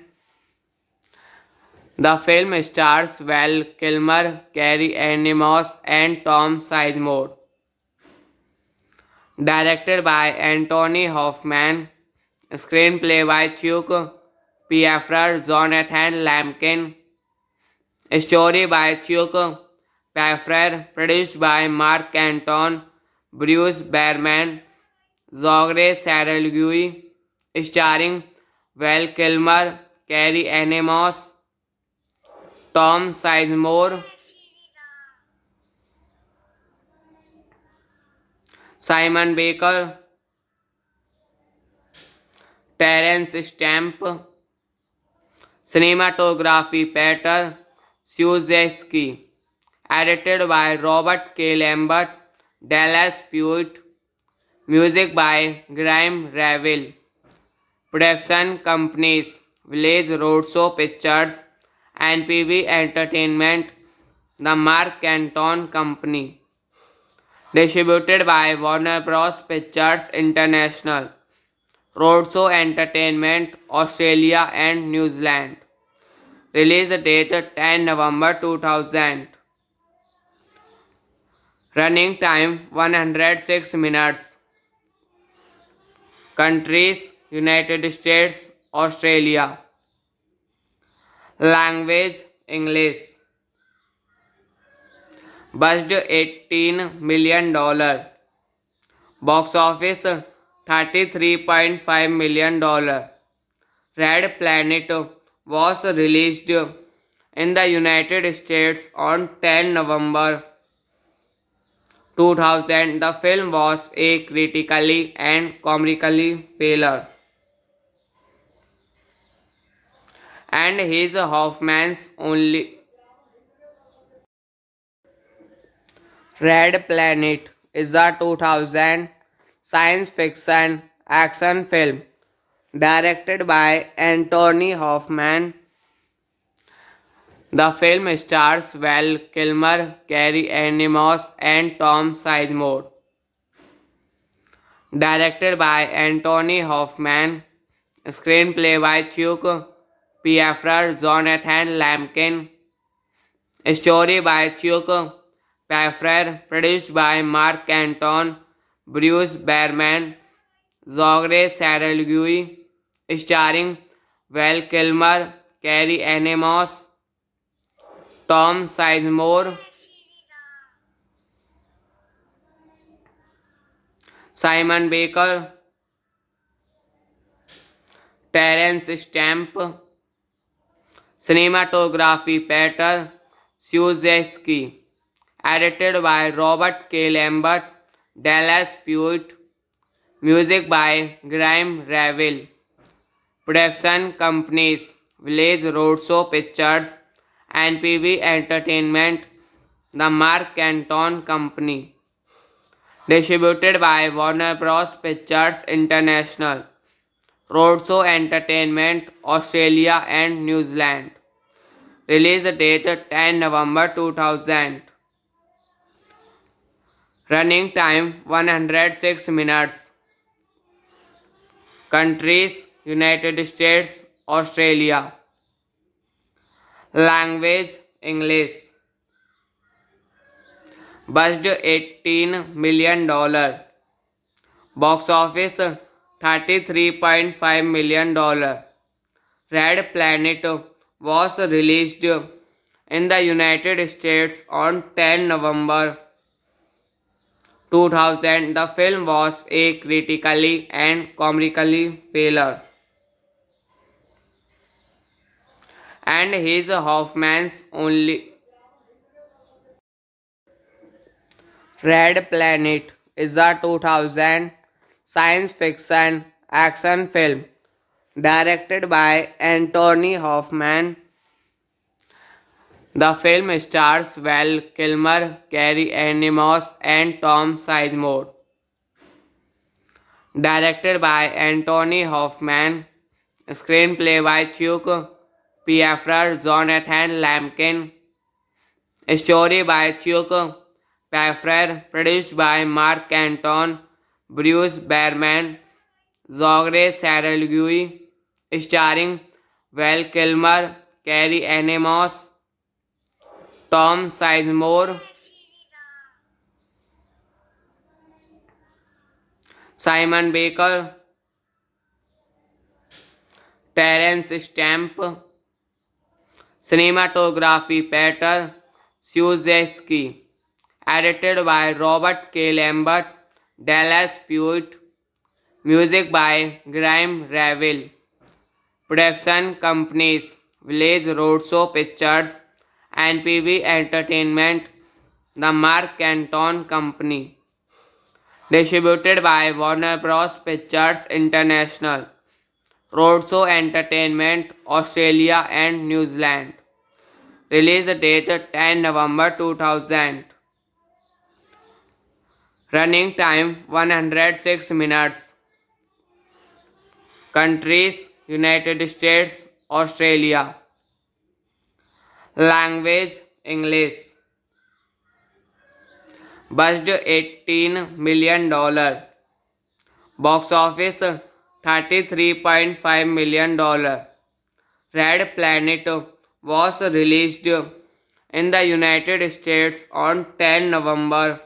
The film stars Val Kilmer, Carrie Ann Moss, and Tom Sizemore. Directed by Anthony Hoffman, screenplay by Chuck Piaffer, Jonathan Lampkin, story by Chuck Piaffer, produced by Mark Anton, Bruce Behrman, Zogre Saralgui, starring Val Kilmer, Carrie Ann Moss, Tom Sizemore, Simon Baker, Terence Stamp, cinematography Peter Siuzewski, edited by Robert K. Lambert, Dallas Pewitt, music by Graham Revell, production companies Village Roadshow Pictures, NPV Entertainment, The Mark Anton Company, distributed by Warner Bros. Pictures International, Roadshow Entertainment, Australia and New Zealand. Release date 10 November 2000. Running time 106 minutes. Countries United States, Australia. Language English. Budget $18 million. Box office $33.5 million. Red Planet was released in the United States on 10 November 2000. The film was a critically and commercially failure, and his Hoffman's only. Red Planet is a 2000 science fiction action film directed by Anthony Hoffman. The film stars Val Kilmer, Carrie Ann Moss, and Tom Sizemore. Directed by Anthony Hoffman, screenplay by Chuck Piaffer, Jonathan Lampkin, story by Chuck Piaffer, produced by Mark Anton, Bruce Behrman, Zogre Saralgui, starring Val Kilmer, Carrie Ann Moss, Tom Sizemore, Simon Baker, Terence Stamp, cinematography Peter Siuzewski, edited by Robert K. Lambert, Dallas Pewitt, music by Graham Revell, production companies Village Roadshow Pictures, NPV Entertainment, The Mark Anton Company, distributed by Warner Bros. Pictures International, Roadshow Entertainment, Australia and New Zealand. Release date 10 November 2000. Running time 106 minutes. Countries United States, Australia. Language English. Budget $18 million. Box office $33.5 million. Red Planet was released in the United States on 10 November 2000. The film was a critically and commercially failure, and his Hoffman's only. Red Planet is a 2000 science fiction action film directed by Anthony Hoffman. The film stars Val Kilmer, Carrie Ann Moss, and Tom Sizemore. Directed by Anthony Hoffman. Screenplay by Chuck Piafra, Jonathan Lampkin. Story by Chuck Piafra. Produced by Mark Anton, Bruce Behrman, Zogre Saralgui. Starring Val Kilmer, Carrie Ann Moss, Tom Sizemore, Simon Baker, Terence Stamp. Cinematography Peter Szujewski. Edited by Robert K. Lambert, Dallas Pewitt. Music by Graham Revell. Production companies Village Roadshow Pictures, NPV Entertainment, The Mark Anton Company. Distributed by Warner Bros. Pictures International, Roadshow Entertainment, Australia and New Zealand. Release date 10 November 2000. Running time 106 minutes. Countries United States, Australia. Language English. Budget $18 million. Box office $33.5 million. Red Planet was released in the United States on 10 November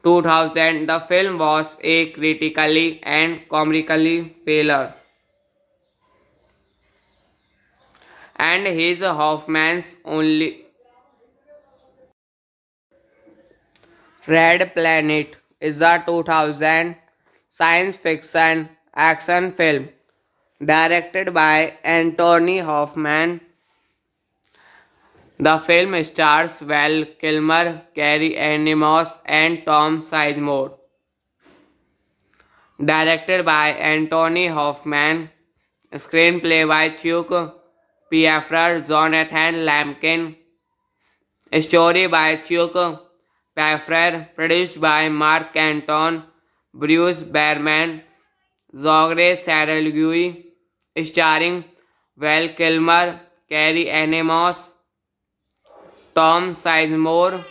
2000. The film was a critically and commercially failure, and his Hoffman's only. Red Planet is a 2000 science fiction action film directed by Anthony Hoffman. The film stars Val Kilmer, Carrie Ann Moss, and Tom Sizemore. Directed by Anthony Hoffman. Screenplay by Chuck Piafra, Jonathan Lampkin. Story by Chuck Piafra. Produced by Mark Anton, Bruce Behrman, Zogre Saralgui. Starring Val Kilmer, Carrie Ann Moss, Tom Sizemore,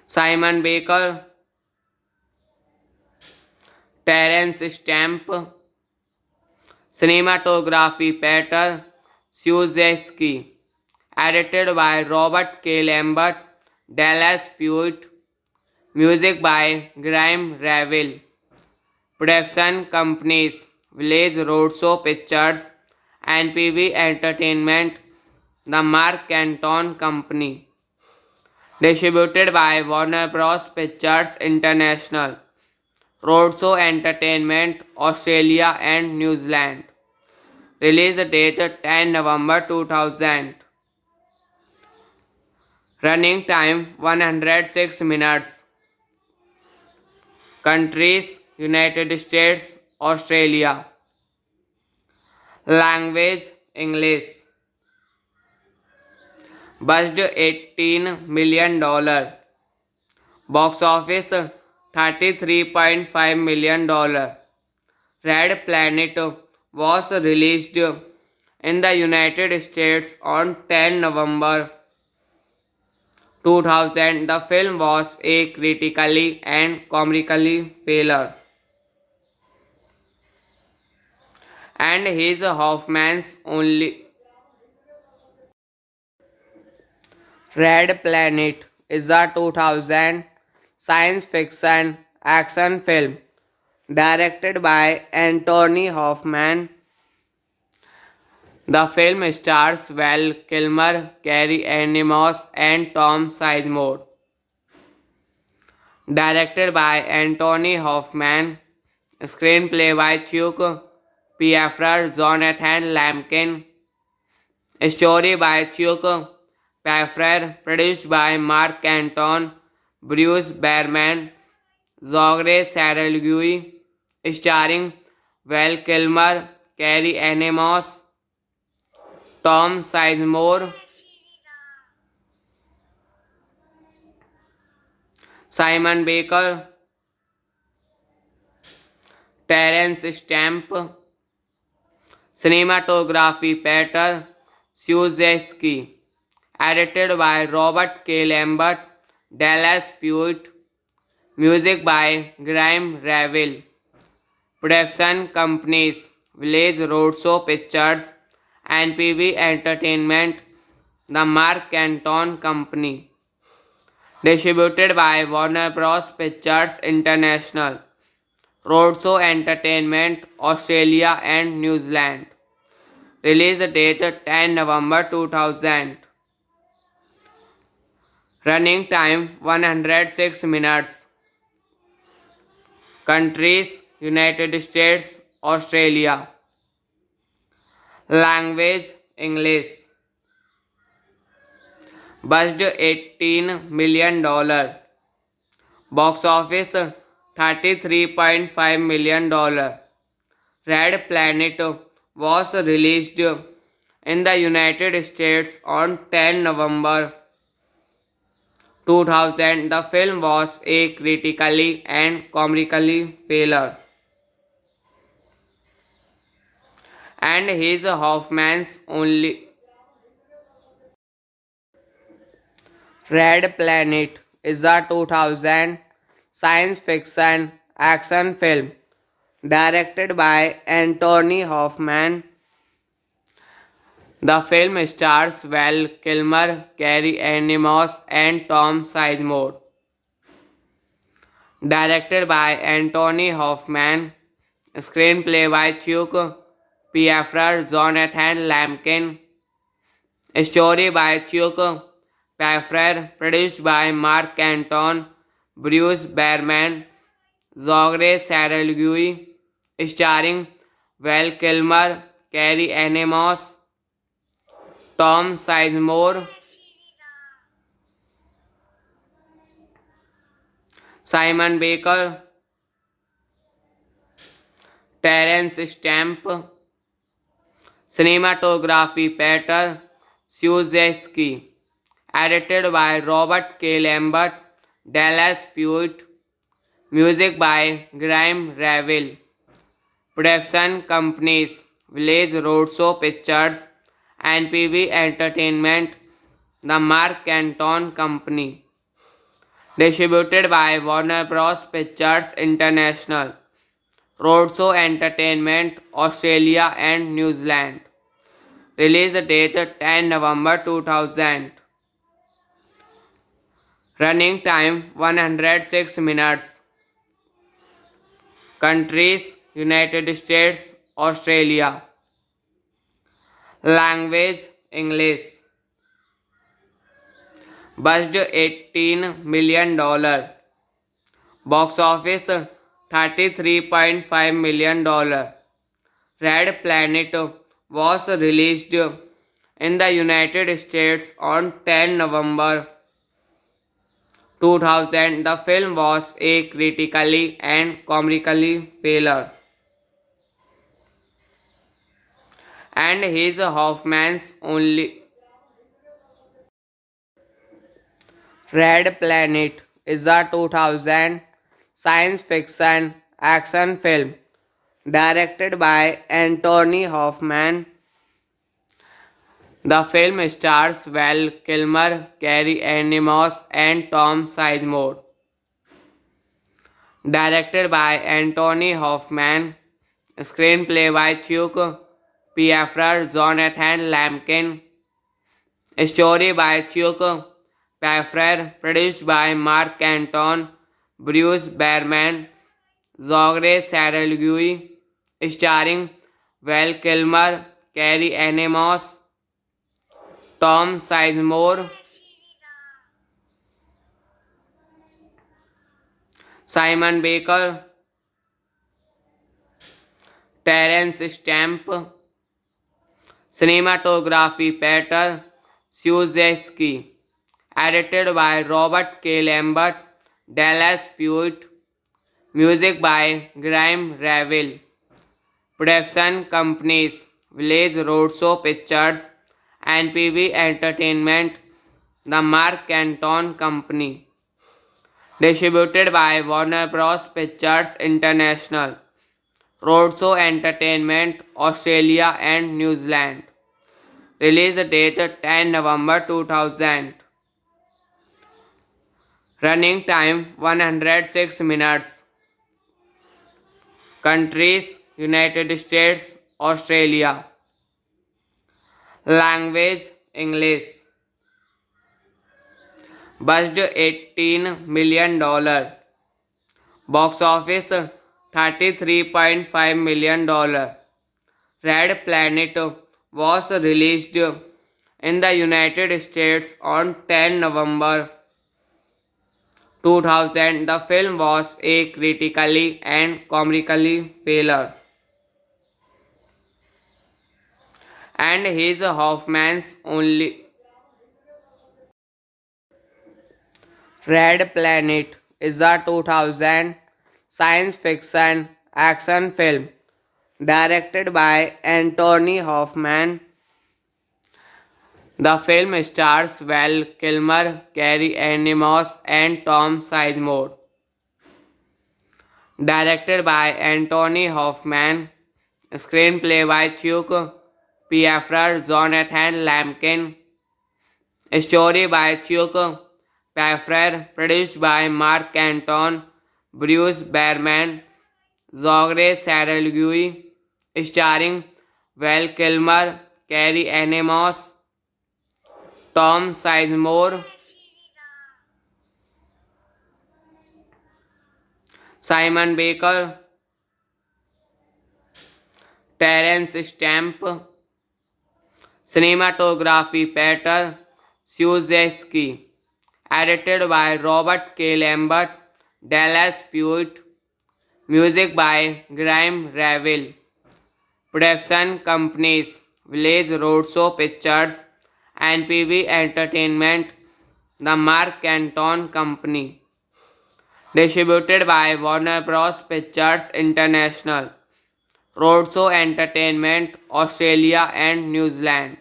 Simon Baker, Terence Stamp. Cinematography Peter Szujewski. Edited by Robert K. Lambert, Dallas Pewitt. Music by Graham Revell. Production companies Village Roadshow Pictures, NPV Entertainment, The Mark Anton Company. Distributed by Warner Bros. Pictures International, Roadshow Entertainment, Australia and New Zealand. Release date 10 November 2000. Running time 106 minutes. Countries United States, Australia. Language English. Budget $18 million. Box office $33.5 million. Red Planet was released in the United States on 10 November 2000. The film was a critically and commercially failure, and his Hoffman's only. Red Planet is a 2000 science fiction action film directed by Anthony Hoffman. The film stars Val Kilmer, Carrie Ann Moss, and Tom Sizemore. Directed by Anthony Hoffman. Screenplay by Chuck Piafra, Jonathan Lampkin. Story by Chuck Piafra. Produced by Mark Anton, Bruce Behrman, Zogre Saralgui. Starring Val Kilmer, Carrie Ann Moss, Tom Sizemore, Simon Baker, Terence Stamp, cinematography Peter Szujewski, edited by Robert K. Lambert, Dallas Pewitt, music by Graham Revell, production companies Village Roadshow Pictures, NPV Entertainment, The Mark Canton Company, distributed by Warner Bros. Pictures International, Roadshow Entertainment, Australia and New Zealand. Release date 10 November 2000. Running time 106 minutes. Countries United States, Australia. Language English. Budget $18 million. Box office $33.5 million. Red Planet was released in the United States on 10 November 2000. The film was a critically and commercially failure, and his Hoffman's only. Red Planet is a 2000 science fiction action film directed by Anthony Hoffman. The film stars Val Kilmer, Carrie Ann Moss, and Tom Sizemore. Directed by Anthony Hoffman. Screenplay by Chuck Piaffer, Jonathan Lampkin. Story by Chuck Piaffer. Produced by Mark Canton, Bruce Behrman, Zogre Saralgui. Starring Val Kilmer, Carrie Ann Moss, Tom Sizemore, Simon Baker, Terence Stamp, cinematography Peter Szujewski, edited by Robert K. Lambert, Dallas Pewitt, music by Graham Revell, production companies Village Roadshow Pictures, NPV Entertainment, The Mark Canton Company, distributed by Warner Bros. Pictures International, Roadshow Entertainment, Australia and New Zealand. Release date 10 November 2000. Running time 106 minutes. Countries United States, Australia. Language English. Budget $18 million. Box office $33.5 million. Red Planet was released in the United States on 10 November 2000. The film was a critically and commercially failure, and his Hoffman's only. Red Planet is a 2000 science fiction action film directed by Anthony Hoffman. The film stars Val Kilmer, Carrie Ann Moss, and Tom Sizemore. Directed by Anthony Hoffman. Screenplay by Chuck Piaffer, Jonathan Lampkin. Story by Chuck Piaffer. Produced by Mark Canton, Bruce Behrman, Zogre Saralgui. Starring Val Kilmer, Carrie Ann Moss, Tom Sizemore, Simon Baker, Terence Stamp, cinematography Peter Szujewski, edited by Robert K. Lambert, Dallas Pewitt, music by Graham Revell, Production companies Village Roadshow Pictures and PV Entertainment, the Mark Canton Company. Distributed by Warner Bros. Pictures International. Roadshow Entertainment, Australia and New Zealand. Release date 10 November 2000. Running time 106 minutes. Countries United States, Australia. Language English. Budget $18 million. Box office $33.5 million. Red Planet was released in the United States on 10 November 2000. The film was a critically and commercially failure, and his Hoffman's only. Red Planet is a 2000 science fiction action film directed by Anthony Hoffman. The film stars Val Kilmer, Carrie Ann Moss, and Tom Sizemore. Directed by Anthony Hoffman. Screenplay by Chuck Piaffer, Jonathan Lampkin. Story by Chuck Piaffer. Produced by Mark Canton, Bruce Behrman, Zogre Saralgui. Starring Val Kilmer, Carrie Ann Moss, Tom Sizemore, Simon Baker, Terence Stamp. Cinematography Peter Szujewski. Edited by Robert K. Lambert, Dallas Pewitt. Music by Graham Revell. Production companies Village Roadshow Pictures and PV Entertainment, the Mark Canton Company. Distributed by Warner Bros. Pictures International. Roadshow Entertainment, Australia and New Zealand.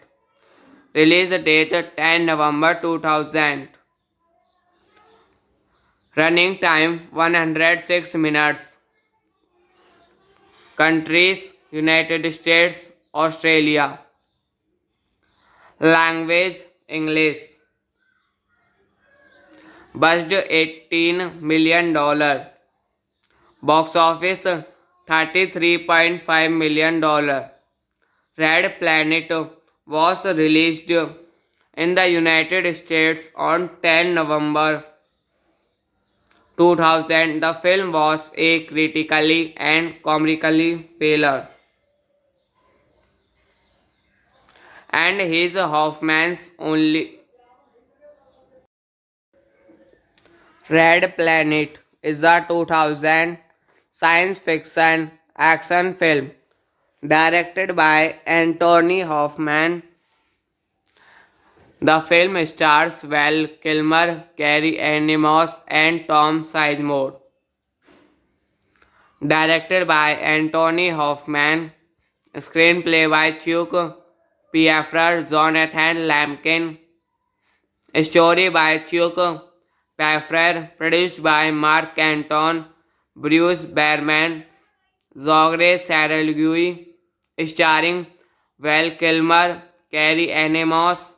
Release date 10 November 2000. Running time 106 minutes. Countries United States, Australia. Language English. Budget $18 million. Box office $33.5 million. Red Planet was released in the United States on 10 November 2000. The film was a critically and commercially failure, and his Hoffman's only. Red Planet is a 2000 science fiction action film directed by Anthony Hoffman. The film stars Val Kilmer, Carrie Ann Moss, and Tom Sizemore. Directed by Anthony Hoffman. Screenplay by Chuck Piaffer, Jonathan Lampkin. Story by Chuck Piaffer. Produced by Mark Canton, Bruce Behrman, Zogre Saralgui. Starring Val Kilmer, Carrie Ann Moss,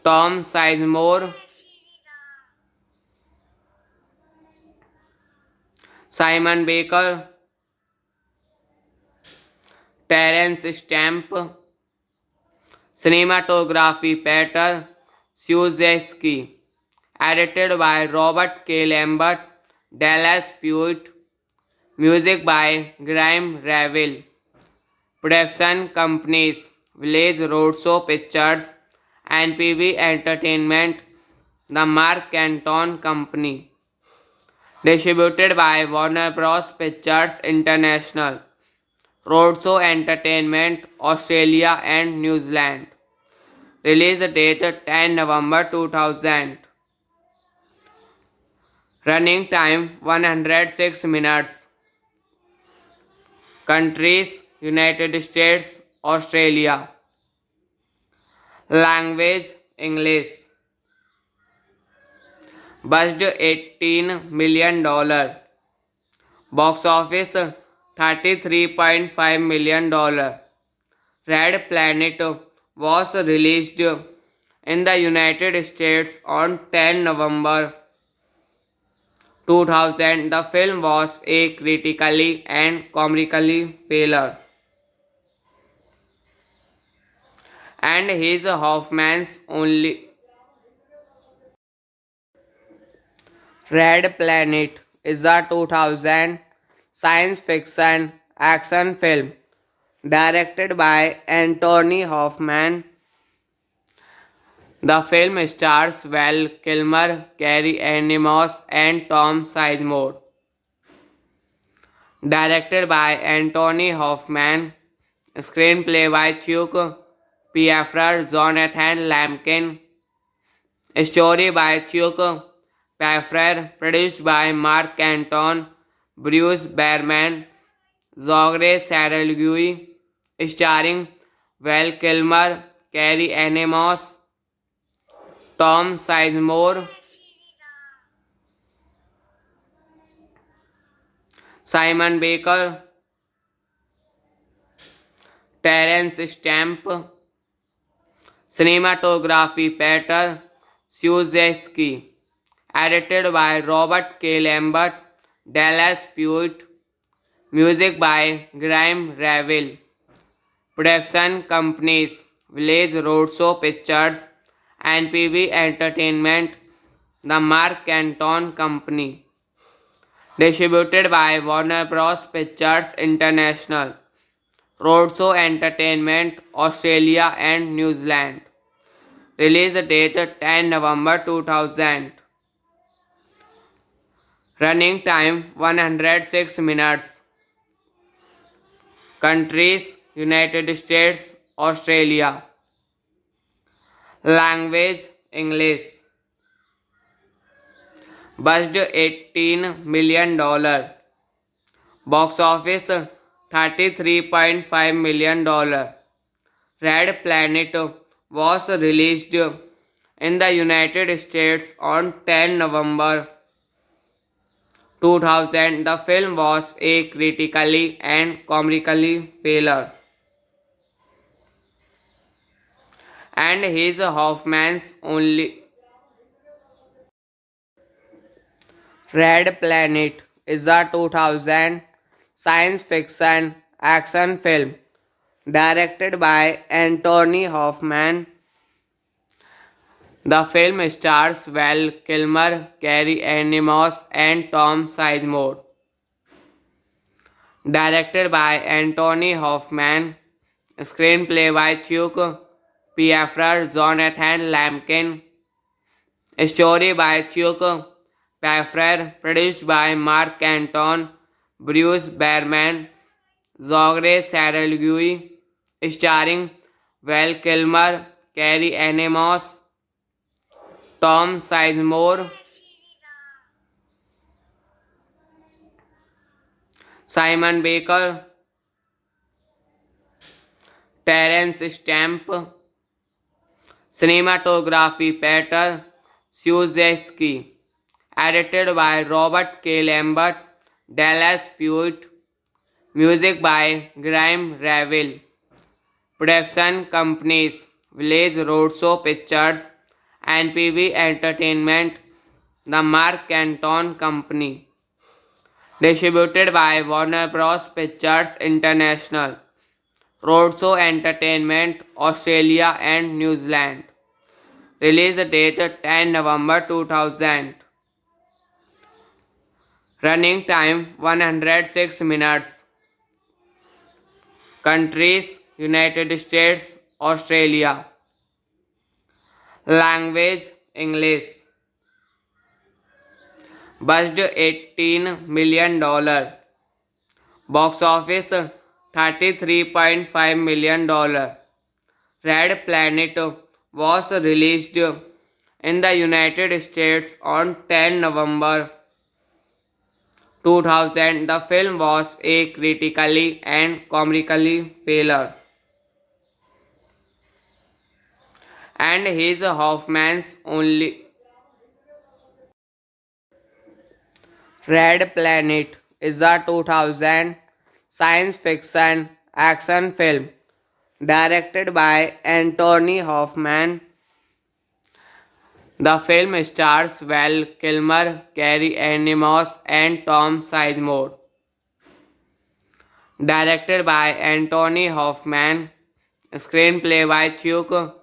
Tom Sizemore, Simon Baker, Terence Stamp. Cinematography Peter Szujewski. Edited by Robert K. Lambert, Dallas Pewitt. Music by Graham Revell. Production companies Village Roadshow Pictures and PV Entertainment, the Mark Canton Company. Distributed by Warner Bros. Pictures International. Roadshow Entertainment, Australia and New Zealand. Release date 10 November 2000. Running time 106 minutes. Countries: United States, Australia. Language: English. Budget $18 million. Box office $33.5 million. Red Planet was released in the United States on 10 November 2000. The film was a critically and commercially failure, and his Hoffman's only. Red Planet is a 2000 science fiction action film directed by Anthony Hoffman. The film stars Val Kilmer, Carrie Ann Moss, and Tom Sizemore. Directed by Anthony Hoffman. Screenplay by Chuck Piaffer, Jonathan Lampkin. Story by Chuck Piaffer. Produced by Mark Anton, Bruce Behrman, Zogre Saralgui. Starring Val Kilmer, Carrie Ann Moss, Tom Sizemore, Simon Baker, Terence Stamp. Cinematography Peter Szujewski. Edited by Robert K. Lambert, Dallas Pewitt. Music by Graham Revell. Production companies: Village Roadshow Pictures, NPV Entertainment, The Mark Anton Company. Distributed by Warner Bros. Pictures International, Roadshow Entertainment, Australia and New Zealand. Release date 10 November 2000. Running time 106 minutes. Countries: United States, Australia. Language: English. Budget $18 million. Box office $33.5 million. Red Planet was released in the United States on 10 November 2000. The film was a critically and commercially failure, and his Hoffman's only. Red Planet is a 2000 science fiction action film directed by Anthony Hoffman. The film stars Val Kilmer, Carrie Ann Moss, and Tom Sizemore. Directed by Anthony Hoffman. Screenplay by Chuck Piaffer, Jonathan Lampkin. Story by Chuck Piaffer. Produced by Mark Anton, Bruce Behrman, Zogre Saralgui. Starring Val Kilmer, Carrie Ann Moss, Tom Sizemore, Simon Baker, Terence Stamp. Cinematography Peter Szujewski. Edited by Robert K. Lambert, Dallas Pewitt. Music by Graham Revell. Production companies: Village Roadshow Pictures, NPV Entertainment, The Mark Anton Company. Distributed by Warner Bros. Pictures International, Roadshow Entertainment, Australia and New Zealand. Release date 10 November 2000. Running time 106 minutes. Countries: United States, Australia. Language: English. Budget $18 million. Box office $33.5 million. Red Planet was released in the United States on 10 November 2000, the film was a critically and commercially failure, and his Hoffman's only. Red Planet is a 2000 science fiction action film directed by Anthony Hoffman. The film stars Val Kilmer, Carrie Ann Moss, and Tom Sizemore. Directed by Anthony Hoffman. Screenplay by Chuck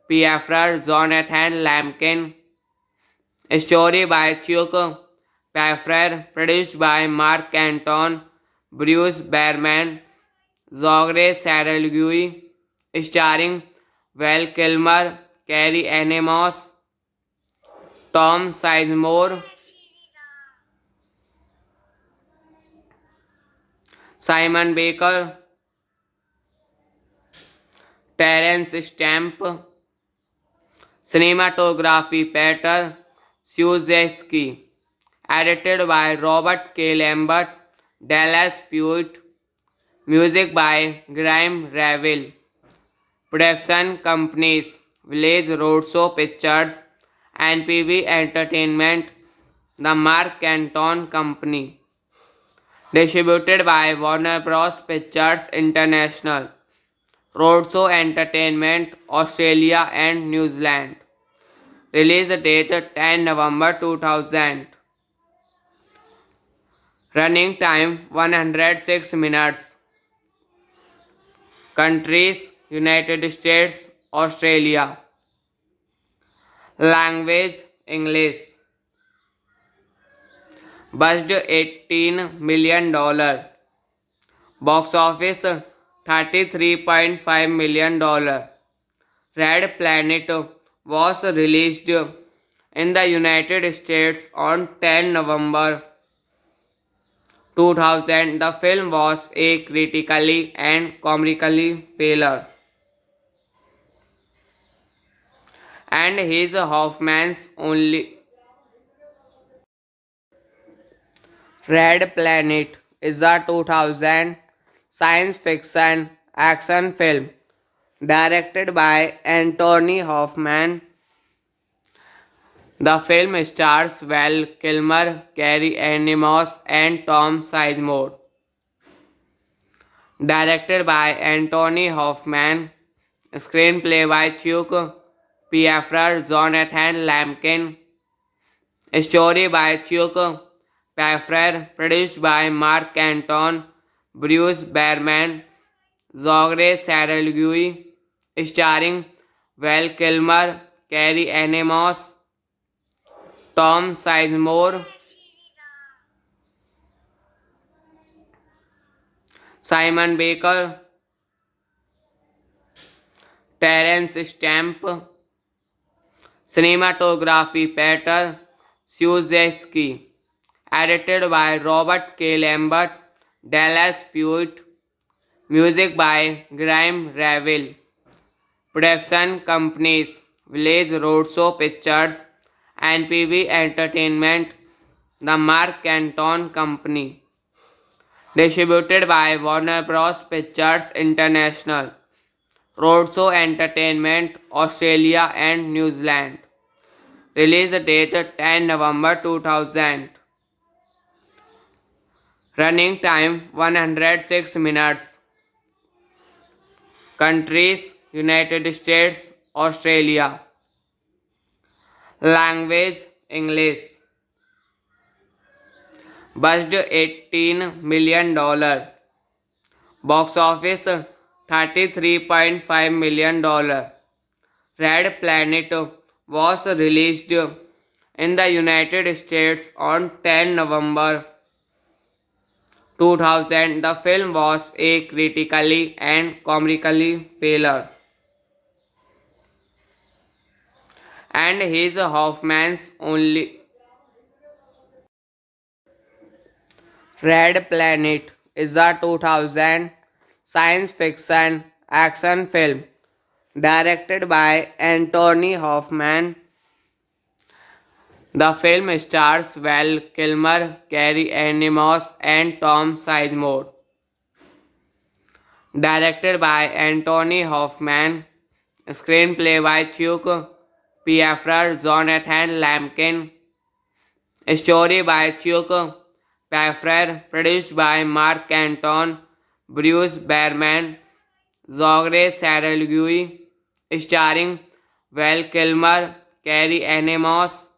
Piaffer, Jonathan Lampkin. Story by Chuck Piaffer. Produced by Mark Anton, Bruce Behrman, Zogre Saralgui. Starring Val Kilmer, Carrie Ann Moss, Tom Sizemore, Simon Baker, Terence Stamp. Cinematography Peter Szujewski. Edited by Robert K. Lambert, Dallas Pewitt. Music by Graham Revell. Production companies Village Roadshow Pictures, NPV Entertainment, The Mark Anton Company. Distributed by Warner Bros. Pictures International, Roadshow Entertainment, Australia and New Zealand. Release date 10 November 2000. Running time 106 minutes. Countries United States, Australia. Language English. Budget $18 million. Box office $33.5 million. Red Planet was released in the United States on 10 November 2000. The film was a critically and commercially failure, and his Hoffman's only. Red Planet is a 2000 science fiction action film directed by Anthony Hoffman. The film stars Val Kilmer, Carrie Ann Moss, and Tom Sizemore. Directed by Anthony Hoffman. Screenplay by Chuck Piaffer, Jonathan Lampkin. Story by Chuck Piaffer. Produced by Mark Anton, Bruce Behrman, Zogre Saralgui. Starring Val Kilmer, Carrie Ann Moss, Tom Sizemore, Simon Baker, Terence Stamp. Cinematography Peter Szujewski. Edited by Robert K. Lambert, Dallas Pewitt. Music by Graham Revell. Production companies Village Roadshow Pictures, NPV Entertainment, The Mark Anton Company. Distributed by Warner Bros. Pictures International, Roadshow Entertainment, Australia and New Zealand. Release date 10 November 2000. Running time 106 minutes. Countries United States, Australia. Language English. Budget $18 million. Box office $33.5 million. Red Planet was released in the United States on 10 November 2000. The film was a critically and commercially failure, and his Hoffman's only. Red Planet is a 2000 science fiction action film directed by Anthony Hoffman. The film stars Val Kilmer, Carrie Ann Moss, and Tom Sizemore. Directed by Anthony Hoffman. Screenplay by Chuck Piafra, Jonathan Lampkin. Story by Chuck Piafra. Produced by Mark Anton, Bruce Behrman, Zogre Saralgui. Starring Val Kilmer, Carrie Ann Moss,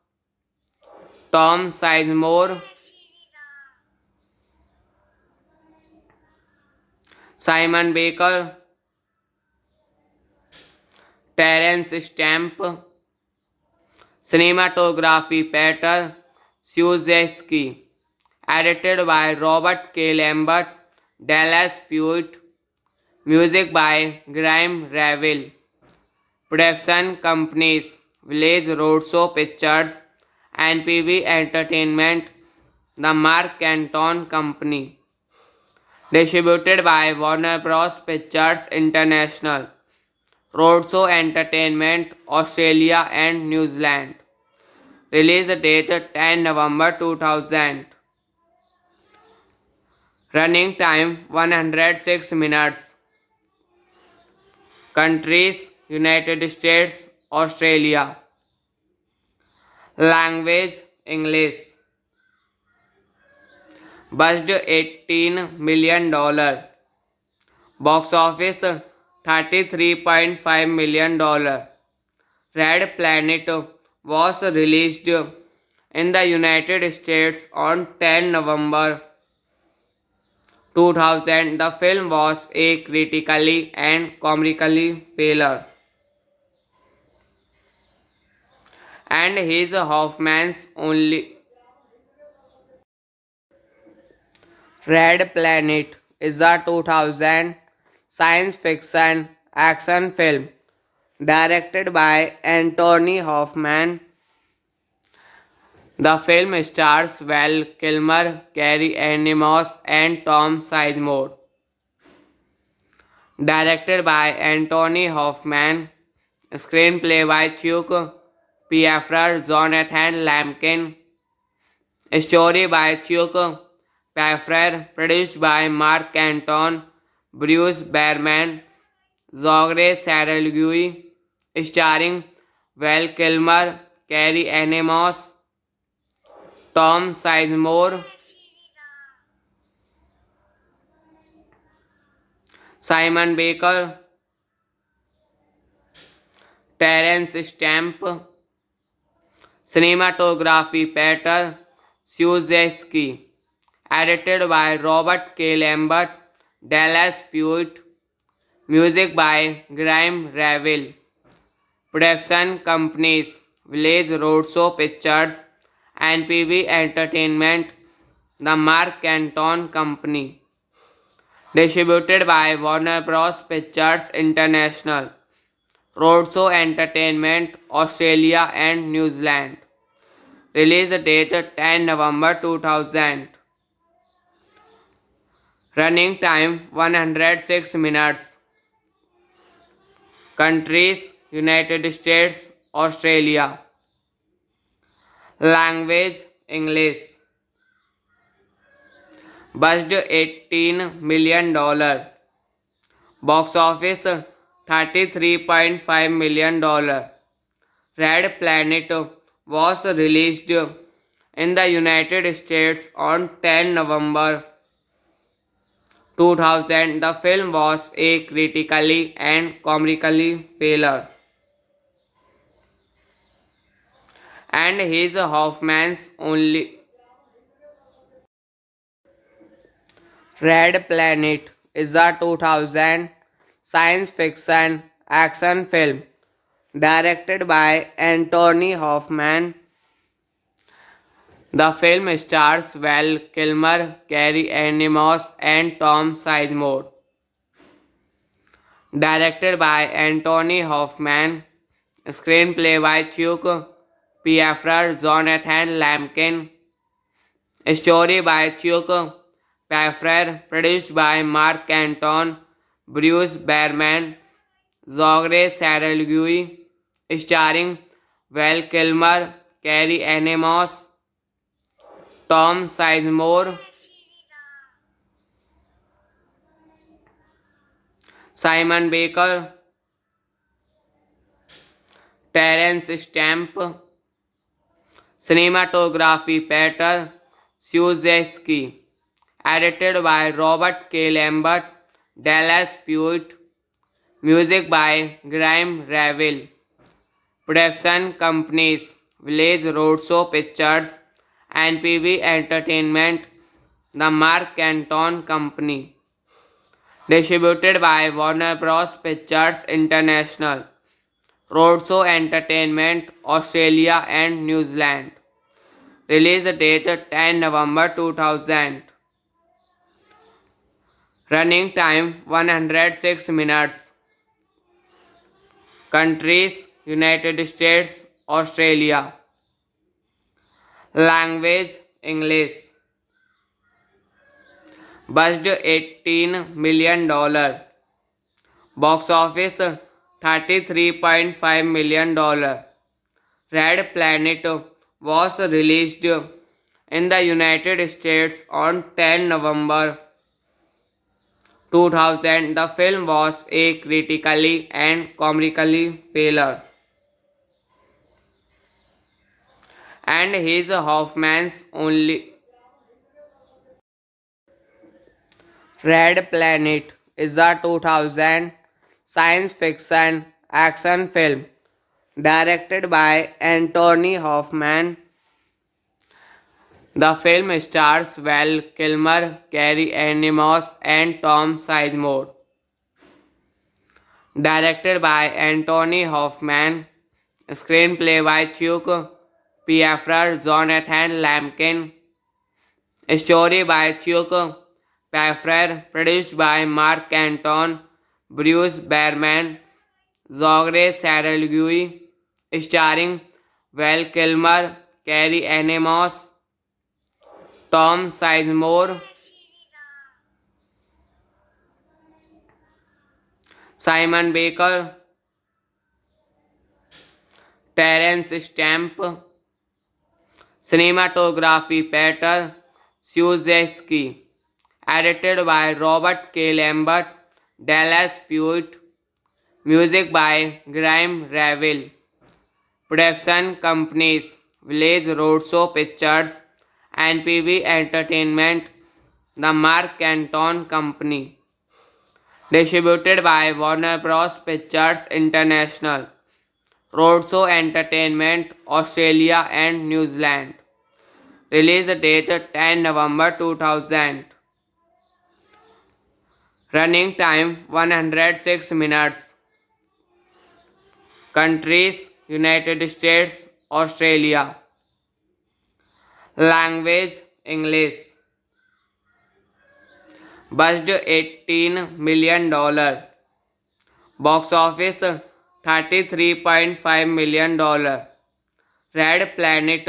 Tom Sizemore, Simon Baker, Terence Stamp. Cinematography Peter Szujewski. Edited by Robert K. Lambert, Dallas Pewitt. Music by Graham Revell. Production companies Village Roadshow Pictures, NPV Entertainment, The Mark Anton Company. Distributed by Warner Bros. Pictures International, Roadshow Entertainment, Australia and New Zealand. Release date 10 November 2000. Running time 106 minutes. Countries United States, Australia. Language English. Budget $18 million. Box office $33.5 million. Red Planet was released in the United States on 10 November 2000. The film was a critically and commercially failure, and his Hoffman's only. Red Planet is a 2000 science fiction action film directed by Anthony Hoffman. The film stars Val Kilmer, Carrie Ann Moss, and Tom Sizemore. Directed by Anthony Hoffman. Screenplay by Chuck Piafra, Jonathan Lampkin. Story by Chuck Piafra. Produced by Mark Anton, Bruce Behrman, Zogre Saralgui. Starring Val Kilmer, Carrie Ann Moss, Tom Sizemore, Simon Baker, Terence Stamp. Cinematography Peter Szujewski. Edited by Robert K. Lambert, Dallas Pewitt. Music by Graham Revell. Production companies Village Roadshow Pictures, NPV Entertainment, The Mark Anton Company. Distributed by Warner Bros. Pictures International, Roadshow Entertainment, Australia and New Zealand. Release date 10 November 2000. Running time 106 minutes. Countries United States, Australia. Language English. Budget $18 million. Box office $33.5 million. Red Planet was released in the United States on 10 November 2000. The film was a critically and commercially failure, and his Hoffman's only. Red Planet is a 2000 science fiction action film directed by Anthony Hoffman. The film stars Val Kilmer, Carrie Ann Moss, and Tom Sizemore. Directed by Anthony Hoffman. Screenplay by Chuck Piafra, Jonathan Lampkin. Story by Chuck Piafra. Produced by Mark Anton, Bruce Behrman, Zogre Saralgui. Starring Val Kilmer, Carrie Ann Moss, Tom Sizemore, Simon Baker, Terence Stamp, cinematography Peter Siuszewski, edited by Robert K. Lambert, Dallas Pewitt, music by Graham Revell, production companies Village Roadshow Pictures, NPV Entertainment, The Mark Canton Company, distributed by Warner Bros. Pictures International, Roadshow Entertainment, Australia and New Zealand. Release date 10 November 2000. Running time 106 minutes. Countries United States, Australia. Language English. Budget $18 million. Box office $33.5 million. Red Planet was released in the United States on 10 November 2000. The film was a critically and commercially failure, and his Hoffman's only. Red Planet is a 2000 science fiction action film directed by Anthony Hoffman. The film stars Val Kilmer, Carrie Ann Moss, and Tom Sizemore. Directed by Anthony Hoffman. Screenplay by Chuck Piaffer, Jonathan Lampkin. Story by Chuck Piaffer. Produced by Mark Canton, Bruce Berman, Zogre Saralgui. Starring Val Kilmer, Carrie Ann Moss, Tom Sizemore, Simon Baker, Terence Stamp, cinematography Peter Siuszewski, edited by Robert K. Lambert, Dallas Pewitt, music by Graham Revell, production companies Village Roadshow Pictures, NPV Entertainment, The Mark Canton Company, distributed by Warner Bros. Pictures International, Roadshow Entertainment, Australia and New Zealand. Release date 10 November 2000. Running time 106 minutes. Countries United States, Australia. Language English. Budget $18 million. Box office $33.5 million. Red Planet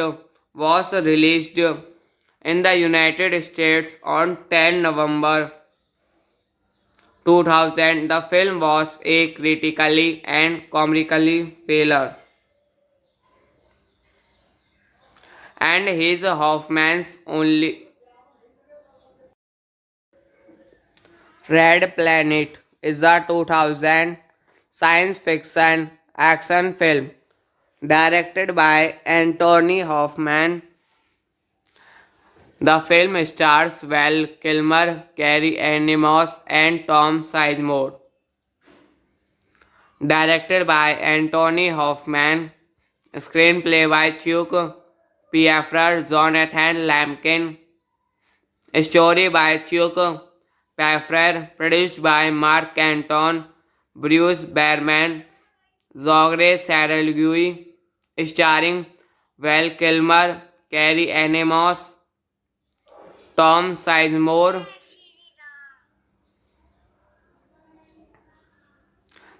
was released in the United States on 10 November 2000. The film was a critically and commercially failure, and his Hoffman's only. Red Planet is a 2000 science fiction action film directed by Anthony Hoffman. The film stars Val Kilmer, Carrie Ann Moss, and Tom Sizemore. Directed by Anthony Hoffman. Screenplay by Chuck Piaffer, Jonathan Lampkin. Story by Chuck Piaffer. Produced by Mark Canton, Bruce Berman, Zogre Saralgui. Starring Val Kilmer, Carrie Ann Moss, Tom Sizemore,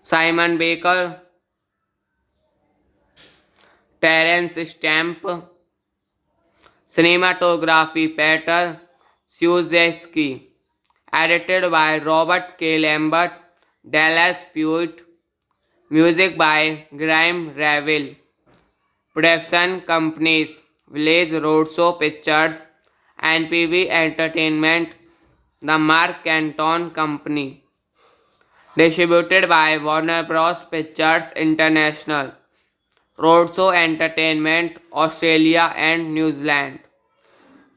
Simon Baker, Terence Stamp, cinematography Peter Siuszewski, edited by Robert K. Lambert, Dallas Pewitt, music by Graham Revell, Production companies Village Roadshow Pictures and PV Entertainment, the Mark Canton Company. Distributed by Warner Bros. Pictures International. Roadshow Entertainment, Australia and New Zealand.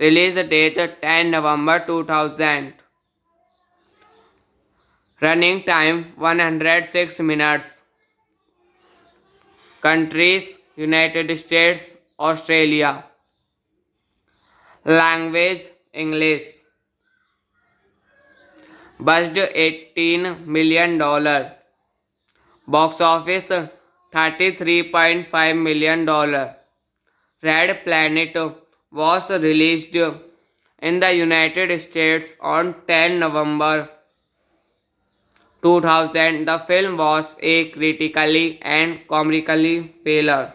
Release date 10 November 2000. Running time 106 minutes. Countries United States, Australia. Language English. Budget $18 million. Box office $33.5 million. Red Planet was released in the United States on 10 November 2000. The film was a critically and commercially failure,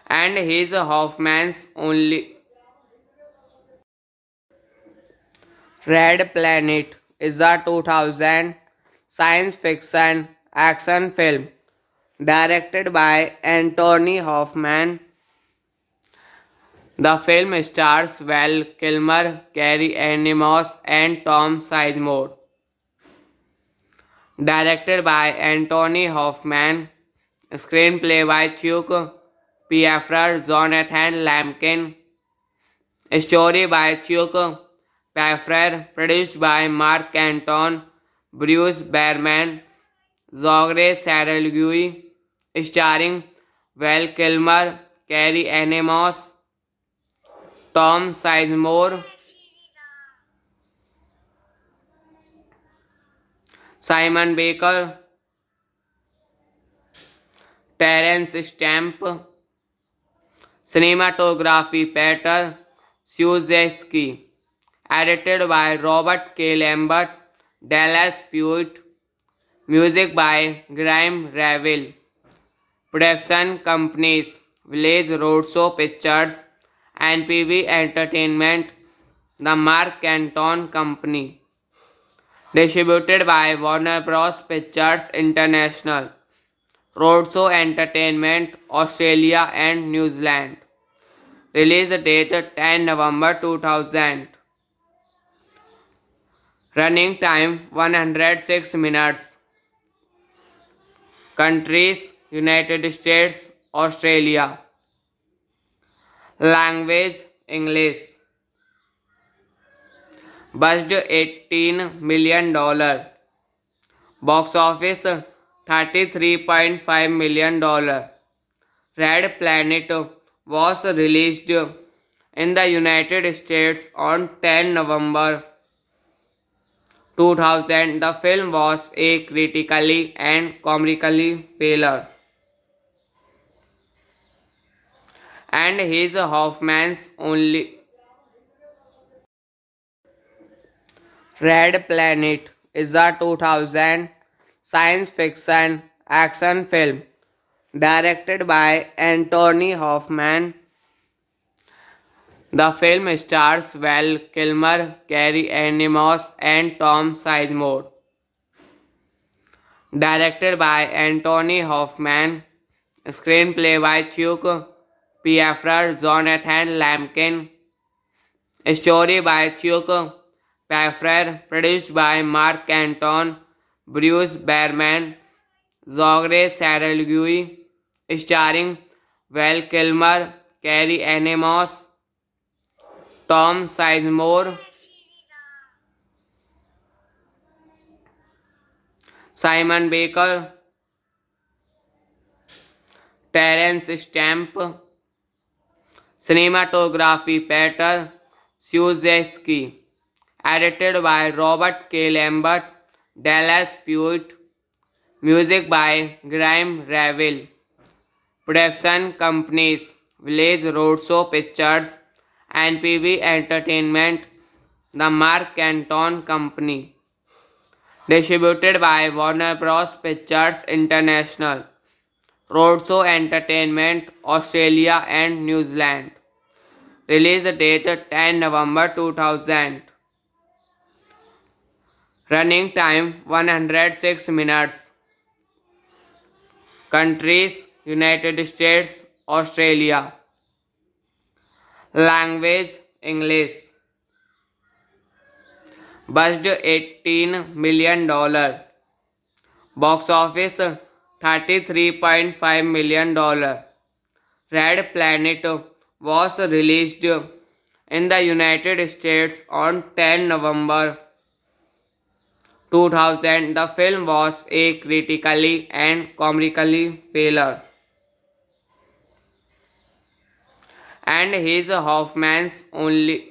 and his Hoffman's only. Red Planet is a 2000 science fiction action film directed by Anthony Hoffman. The film stars Val Kilmer, Carrie Ann Moss, and Tom Sizemore. Directed by Anthony Hoffman. Screenplay by Chuck Piaffer, Jonathan Lampkin. Story by Chuck Piaffer. Produced by Mark Canton, Bruce Behrman, Zogre Saralgui. Starring Val Kilmer, Carrie Ann Moss, Tom Sizemore, Simon Baker, Terence Stamp. Cinematography Peter Szujewski. Edited by Robert K. Lambert, Dallas Pewitt. Music by Graham Revell. Production companies Village Roadshow Pictures and PV Entertainment, the Mark Canton Company. Distributed by Warner Bros. Pictures International. Roadshow Entertainment, Australia and New Zealand. Release date 10 November 2000. Running time 106 minutes. Countries United States, Australia. Language English. Budget $18 million. Box office $33.5 million. Red Planet was released in the United States on 10 November 2000. The film was a critically and commercially failure, and his Hoffman's only. Red Planet is a 2000 science fiction action film directed by Anthony Hoffman. The film stars Val Kilmer, Carrie Ann Moss, and Tom Sizemore. Directed by Anthony Hoffman. Screenplay by Chuck Piaffer, Jonathan Lampkin. Story by Chuck Piaffer. Produced by Mark Canton, Bruce Behrman, Zogre Saralgui. Starring Val Kilmer, Carrie Ann Moss, Tom Sizemore, Simon Baker, Terence Stamp. Cinematography Peter Szujewski. Edited by Robert K. Lambert, Dallas Pewitt. Music by Graham Revell. Production companies Village Roadshow Pictures and PV Entertainment, the Mark Canton Company. Distributed by Warner Bros. Pictures International. Roadshow Entertainment, Australia and New Zealand. Release date 10 November 2000. Running time 106 minutes. Countries: United States, Australia. Language: English. Budget $18 million. Box office $33.5 million. Red Planet was released in the United States on 10 November 2000. The film was a critically and commercially failure, and his Hoffman's only